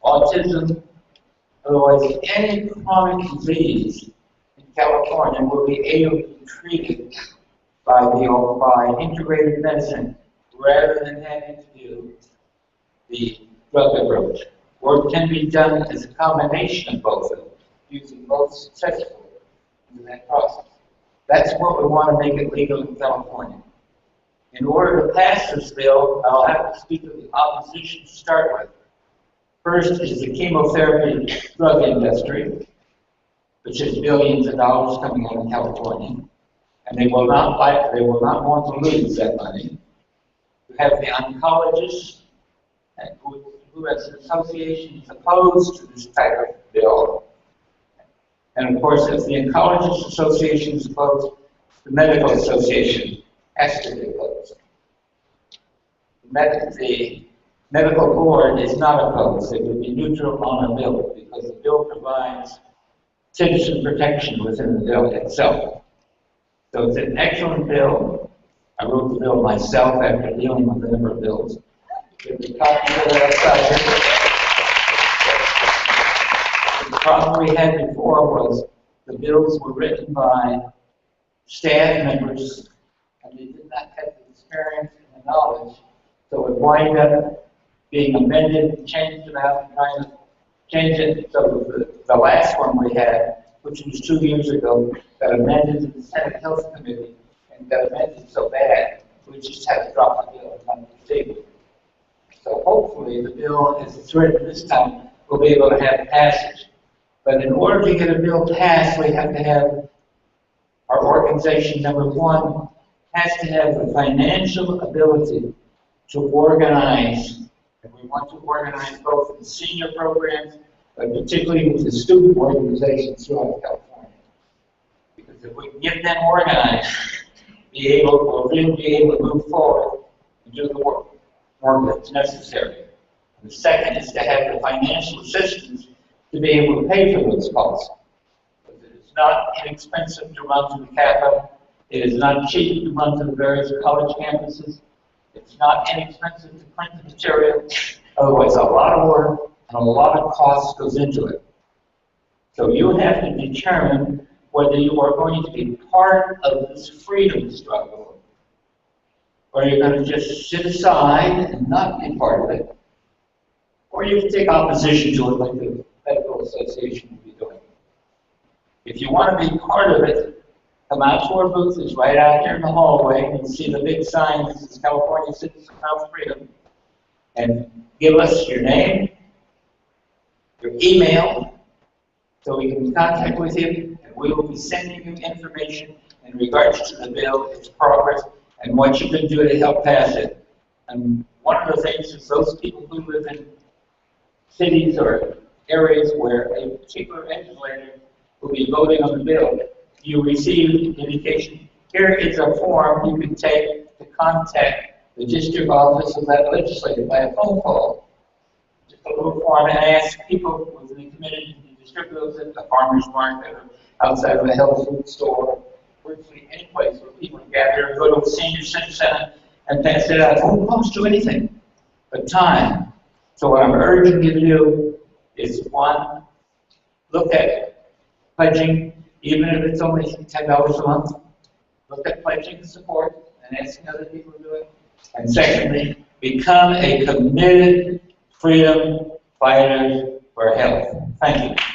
autism, otherwise any chronic disease in California will be able to be treated by integrated medicine rather than having to do the drug approach. Or it can be done as a combination of both of them, using both successfully in that process. That's what we want to make it legal in California. In order to pass this bill, I'll have to speak to the opposition to start with. First is the chemotherapy drug industry, which is billions of dollars coming out of California, and they will not want to lose that money. We have the oncologists, who as an association is opposed to this type of bill. And of course, if the oncologist association is opposed, the medical association has to be opposed. The medical board is not opposed. It would be neutral on a bill because the bill provides citizen protection within the bill itself. So it's an excellent bill. I wrote the bill myself after dealing with a number of bills. The problem we had before was the bills were written by staff members and they did not have the experience and knowledge. So it wind up being amended, changed about, and trying to change it. So the last one we had, which was 2 years ago, got amended to the Senate Health Committee and got amended so bad, we just had to drop the bill on the table. So hopefully the bill, as it's written this time, will be able to have passage. But in order to get a bill passed, we have to have our organization, number one, has to have the financial ability to organize. And we want to organize both the senior programs, but particularly with the student organizations throughout California. Because if we can get them organized, we'll really be able to move forward and do the work that's necessary. The second is to have the financial assistance to be able to pay for those costs. Because it is not inexpensive to run to the Capitol. It is not cheap to run to the various college campuses. It's not inexpensive to print the material. Otherwise, a lot of work and a lot of cost goes into it. So you have to determine whether you are going to be part of this freedom struggle, or you're going to just sit aside and not be part of it, or you can take opposition to it like the Medical Association will be doing. If you want to be part of it, come out to our booth. It's right out here in the hallway. You'll see the big sign. This is California Citizens Health Freedom. And give us your name, your email, so we can contact with you, and we will be sending you information in regards to the bill, its progress, and what you can do to help pass it. And one of the things is those people who live in cities or areas where a particular legislator will be voting on the bill, you receive indication. Here is a form you can take to contact the district office of that legislator by a phone call. Just a little form, and ask people within the community to distribute those at the farmer's market or outside of a health food store, virtually any place where people gather, go to a senior center and pass it out. It won't cost you anything but time. So what I'm urging you to do is, one, look at pledging, even if it's only $10 a month. Look at pledging support and asking other people to do it. And secondly, become a committed freedom fighter for health. Thank you.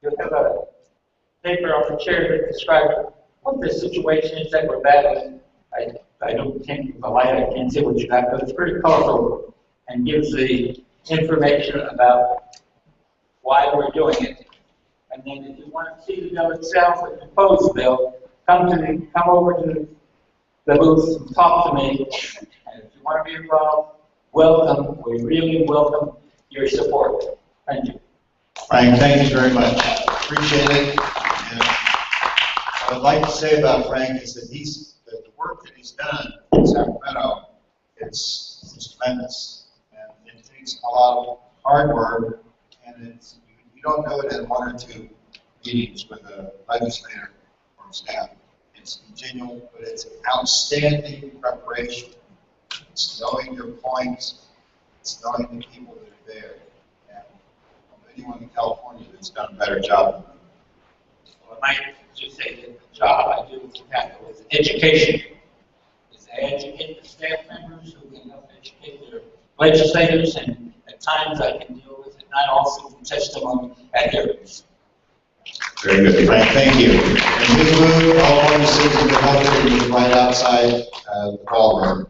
You'll have a paper on the chair that describes what the situation is that we're battling. I don't think the light, I can't see what you got, but it's pretty colorful and gives the information about why we're doing it. And then if you want to see the bill itself, the proposed bill, come over to the booth and talk to me. And if you want to be involved, welcome. We really welcome your support. Thank you. Frank, thank you very much. Appreciate it. And what I'd like to say about Frank is that the work that he's done in Sacramento is tremendous. And it takes a lot of hard work, and you don't do it in 1 or 2 meetings with a legislator or staff. It's continual, but it's an outstanding preparation. It's knowing your points, it's knowing the people that are there. And anyone in California that's done a better job than you. Well, I might just say that the job I do with the Capitol is education. Is to educate the staff members who can help educate their legislators, and at times I can deal with it, and I also do testimony at hearings. Very good, Frank. Thank you. And we move California Citizens for Health Freedom is right outside the ballroom.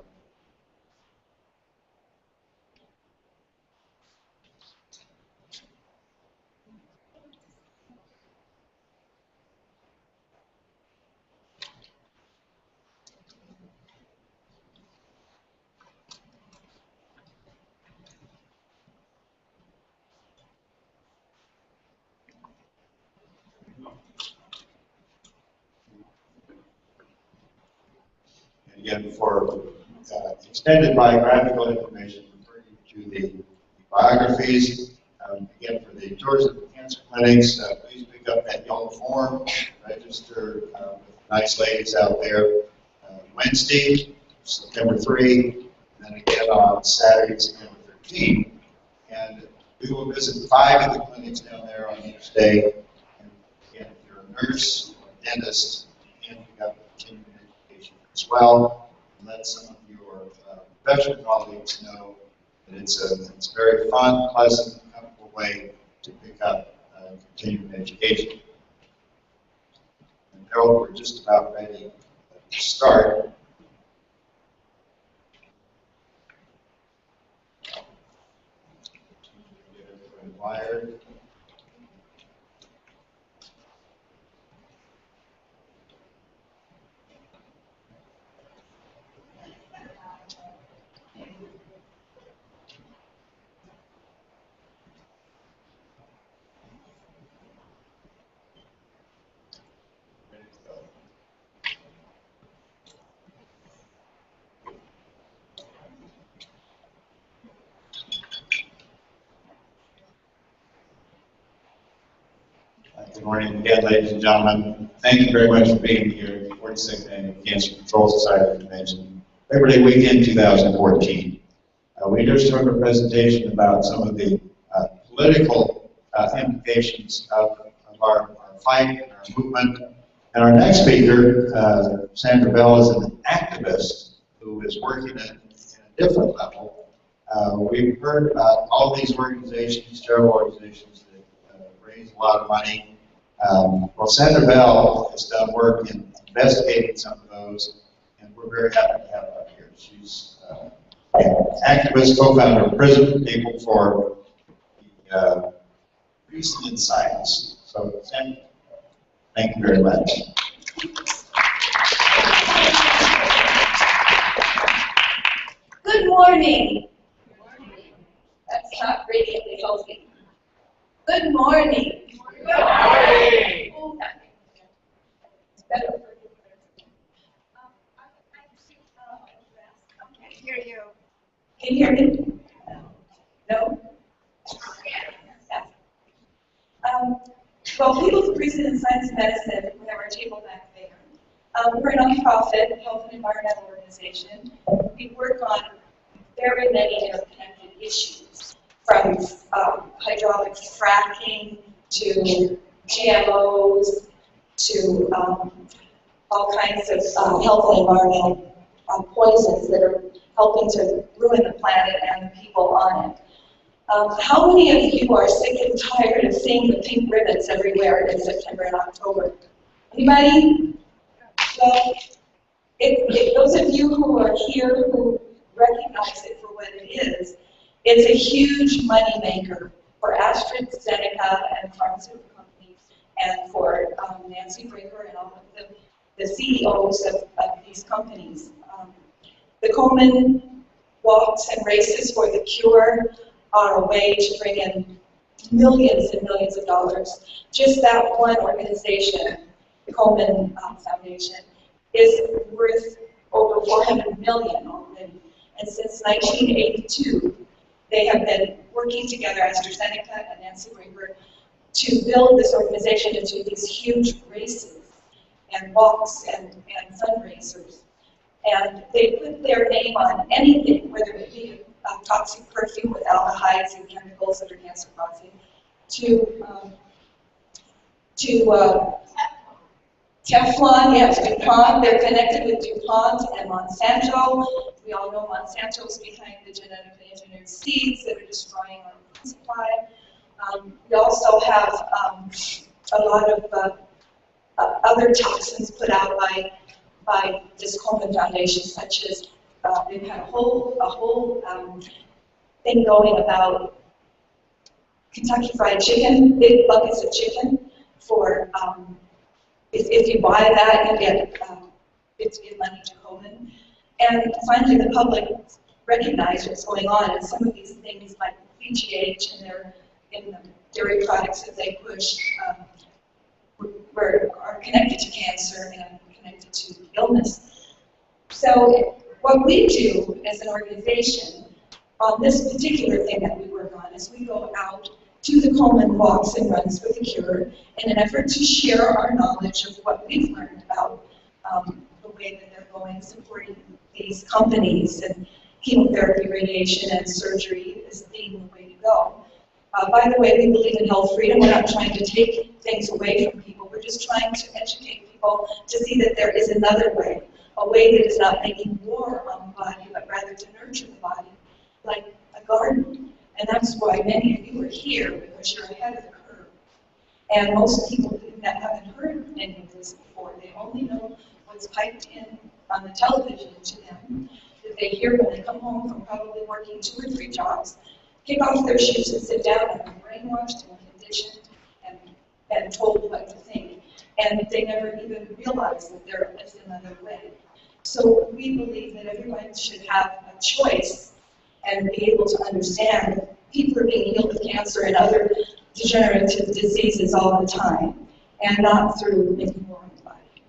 Again, for extended biographical information, refer you to the biographies. Again, for the tours of the cancer clinics, please pick up that yellow form, register with the nice ladies out there. Wednesday, September 3, and then again on Saturday, September 13. And we will visit 5 of the clinics down there on each day. And again, nurse, or dentist, and pick up continuing education as well. And let some of your professional colleagues know that it's a very fun, pleasant, comfortable way to pick up continuing education. And Harold, we're just about ready to start. Get everybody wired. Good morning again, ladies and gentlemen. Thank you very much for being here at the 46th Annual Cancer Control Society Convention, Labor Day weekend 2014. We just heard a presentation about some of the political implications of our fight and our movement. And our next speaker, Sandra Bell, is an activist who is working at a different level. We've heard about all these organizations, charitable organizations that raise a lot of money. Well, Sandra Bell has done work in investigating some of those, and we're very happy to have her up here. She's an activist, co-founder of Prison People for the Reason in Science. So, Sandra, thank you very much. Good morning. That's not radiantly healthy. Good morning. Good morning. It's better for you. I can't hear you. Can you hear me? No? Yeah. Well, People for Reason in Science and Medicine, we have our table back there. We're a nonprofit health and environmental organization. We work on very many interconnected issues, from hydraulic fracking to GMOs to all kinds of health and environmental poisons that are helping to ruin the planet and the people on it. How many of you are sick and tired of seeing the pink ribbons everywhere in September and October? Anybody? Well, those of you who are here who recognize it for what it is, it's a huge money maker for AstraZeneca and pharmaceutical companies, and for Nancy Brinker and all of the CEOs of these companies. The Komen walks and races for the cure are a way to bring in millions and millions of dollars. Just that one organization, the Komen Foundation, is worth over $400 million already. And since 1982, they have been working together, AstraZeneca and Nancy Brinker, to build this organization into these huge races and walks and fundraisers. And they put their name on anything, whether it be a toxic perfume with aldehydes and chemicals that are cancer-causing, to Teflon, yes, DuPont. They're connected with DuPont and Monsanto. We all know Monsanto's behind the genetically engineered seeds that are destroying our food supply. We also have a lot of other toxins put out by this Komen Foundation, such as they've had a whole thing going about Kentucky Fried Chicken, big buckets of chicken for. If you buy that, you get money to Komen. And finally, the public recognize what's going on, and some of these things like PGH in the dairy products that they push are connected to cancer and connected to illness. So what we do as an organization on this particular thing that we work on is we go out to the Komen walks and runs for the cure in an effort to share our knowledge of what we've learned about the way that they're going, supporting these companies, and chemotherapy, radiation, and surgery is being the way to go. By the way, we believe in health freedom. We're not trying to take things away from people. We're just trying to educate people to see that there is another way, a way that is not making war on the body, but rather to nurture the body, like a garden. And that's why many of you are here, because you're ahead of the curve. And most people that haven't heard any of this before, they only know what's piped in on the television to them, that they hear when they come home from probably working 2 or 3 jobs, kick off their shoes and sit down and be brainwashed and conditioned and told what to think. And they never even realize that there is another way. So we believe that everyone should have a choice and be able to understand that people are being healed of cancer and other degenerative diseases all the time, and not through making war on the body.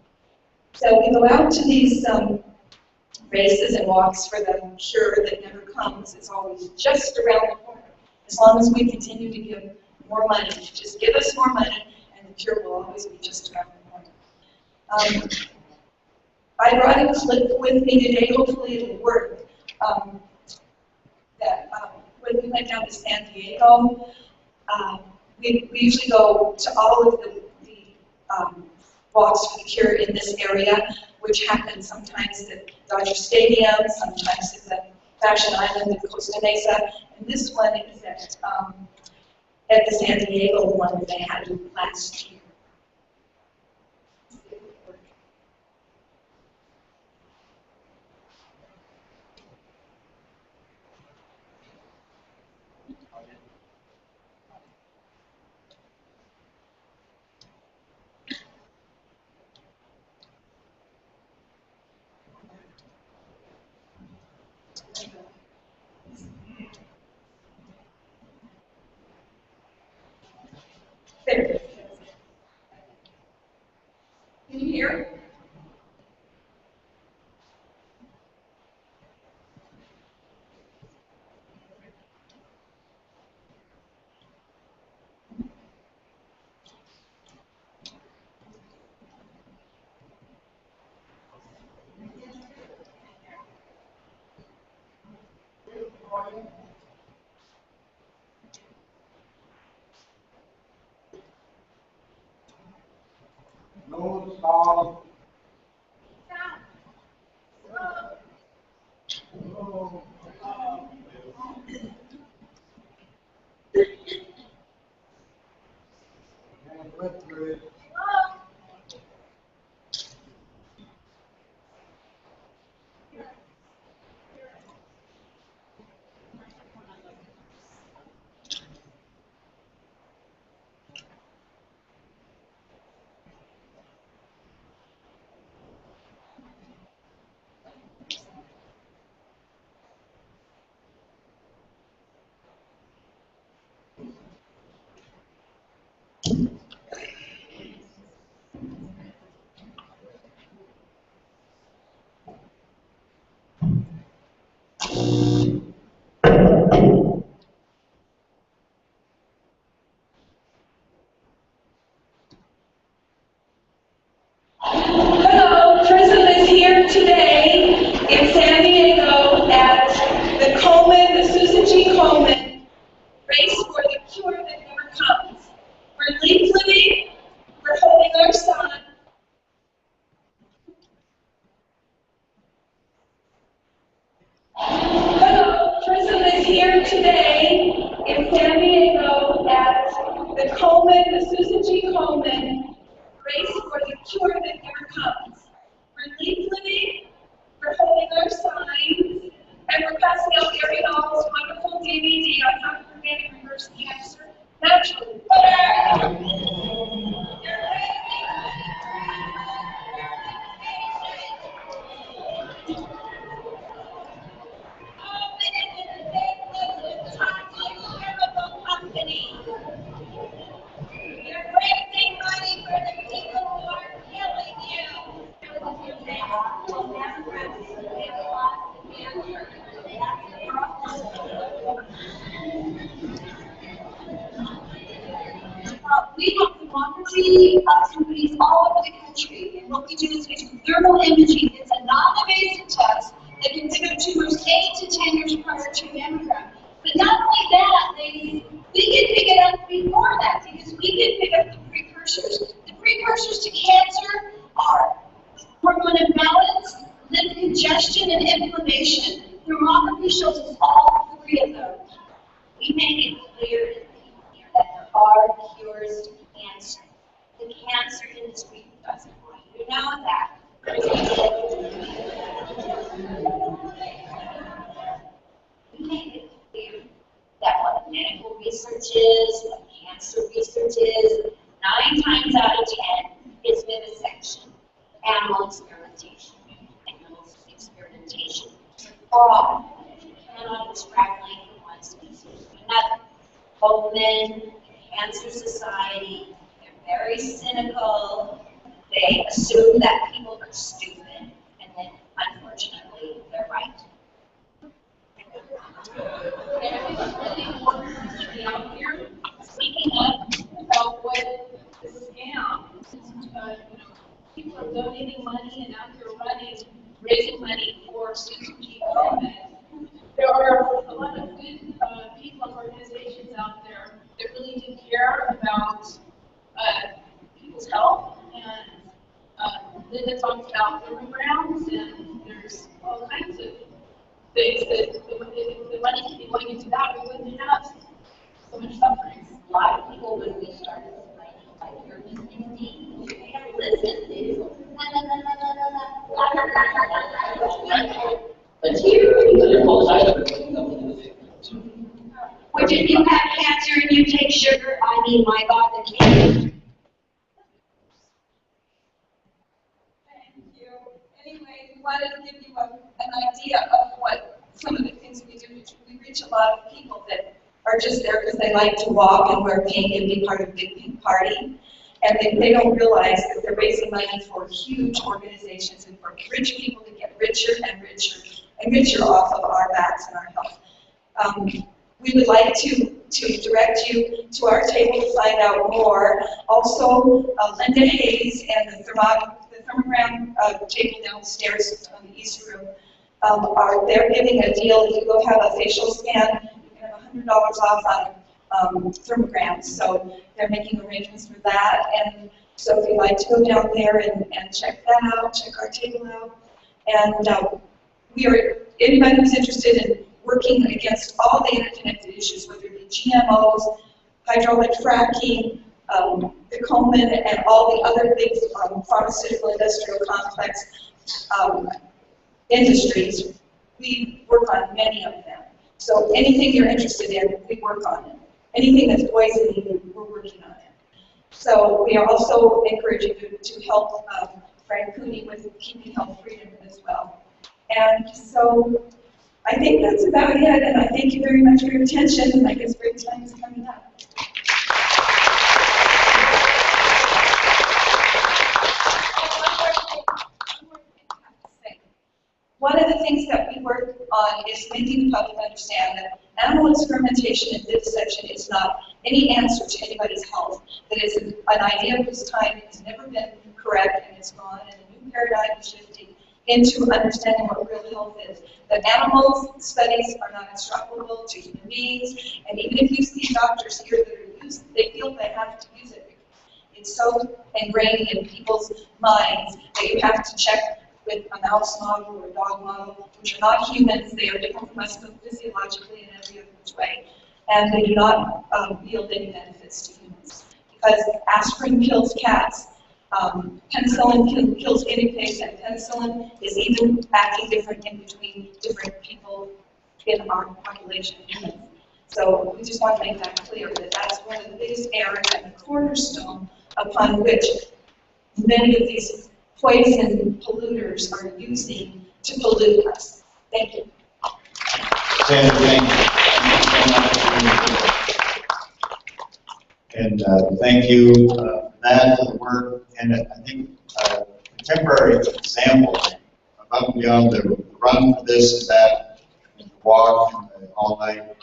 So we go out to these races and walks for the cure that never comes. It's always just around the corner. As long as we continue to give more money, just give us more money, and the cure will always be just around the corner. I brought a clip with me today. Hopefully it'll work. When we went down to San Diego, we usually go to all of the walks for the cure in this area, which happens sometimes at Dodger Stadium, sometimes at the Fashion Island at Costa Mesa, and this one is at the San Diego one that they had last year. There it is. Can you hear? No sound. Hello, Prism is here today in San Diego at the Coleman, the Susan G. Coleman Race for the Cure That Never Comes. We're leafleting, we're holding our sign. Hello, Prism is here today in San Diego at the Coleman, the Susan G. Coleman Race for the Cure That Never Comes. We're leafleting, we're holding our signs, and we're passing out Gary Hall's wonderful DVD on how to prevent and reverse cancer naturally. You're raising money for the people who are killing you. We have democracy companies all over the country, and what we do is we do thermal imaging. It's a non-invasive test that can pick up tumors 8 to 10 years prior to mammogram. But not only that, ladies, we can pick it up before that because we can pick up the precursors. The precursors to cancer are hormone imbalance, lymph congestion, and inflammation. Thermography shows us all three of those. We make it clear to people here that there are cures to cancer. The cancer industry doesn't want you to know that. We make it clear that what medical research is, what cancer research is, 9 times out of 10 is vivisection, animal experimentation. Animal experimentation is fraud. You cannot extrapolate from one species to another. Bowman, the Cancer Society, they're very cynical. They assume that people are stupid, and then unfortunately, they're right. And I think it's really important to be out here speaking up about what this scam. People are donating money and out here running, raising money for CCG government. There are a lot of good people and organizations out there that really do care about people's health. And Linda talked about programs, and there's all kinds of things that if the money could be going into that, we wouldn't have so much suffering. A lot of people, when we started like you're listening to me, they don't listen. They just But here, which if you have cancer and you take sugar, I mean, my God, the cancer. Thank you. Anyway, we wanted to give you an idea of what some of the things we do. We reach a lot of people that are just there because they like to walk and wear pink and be part of a big pink party. And they don't realize that they're raising money for huge organizations and for rich people to get richer and richer and richer off of our backs and our health. We would like to direct you to our table to find out more. Also, Linda Hayes and the thermogram table downstairs on the east room they're giving a deal. If you go have a facial scan, you can have $100 off on thermograms. So they're making arrangements for that. And so if you'd like to go down there and check that out, check our table out. And anybody who's interested in working against all the interconnected issues, whether it be GMOs, hydraulic fracking, the Coleman, and all the other big pharmaceutical industrial complex industries, we work on many of them. So anything you're interested in, we work on it. Anything that's poisoning, we're working on it. So we are also encouraging you to help Frank Cooney with keeping health freedom as well. And so I think that's about it, and I thank you very much for your attention, and I guess break time is coming up. One of the things that we work on is making the public understand that animal experimentation and vivisection is not any answer to anybody's health. That is an idea whose time has never been correct, and it's gone, and a new paradigm is shifting into understanding what real health is. That animal studies are not extrapolable to human beings, and even if you see doctors here that are using, they feel they have to use it. It's so ingrained in people's minds that you have to check with a mouse model or a dog model, which are not humans. They are different from us physiologically in every other way, and they do not yield any benefits to humans. Because aspirin kills cats, penicillin kills guinea pigs, and penicillin is even acting different in between different people in our population of humans. So we just want to make that clear, that that's one of the biggest errors and the cornerstone upon which many of these poison polluters are using to pollute us. Thank you. Sandra, thank you. And thank you for that, for the work. And I think a contemporary example above and beyond the run for this and that, and the walk and the all-night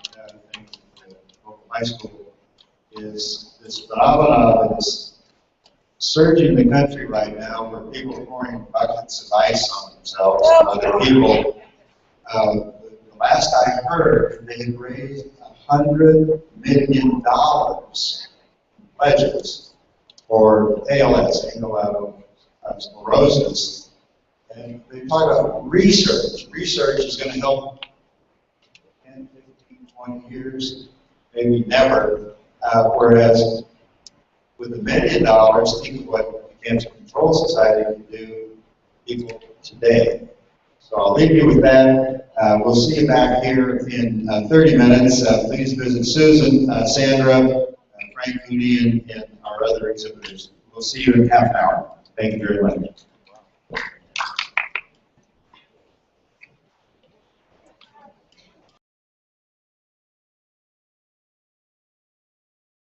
thing at the local high school is this phenomenon that is surging the country right now, where people are pouring buckets of ice on themselves and other people. The last I heard, they had raised $100 million in pledges or ALS, sclerosis. And they talk about research. Research is going to help 10, 15, 20 years, maybe never. Whereas with $1 million, think of what the Cancer Control Society can do people today. So I'll leave you with that. We'll see you back here in 30 minutes. Please visit Susan, Sandra, Frank Cooney, and our other exhibitors. We'll see you in half an hour. Thank you very much.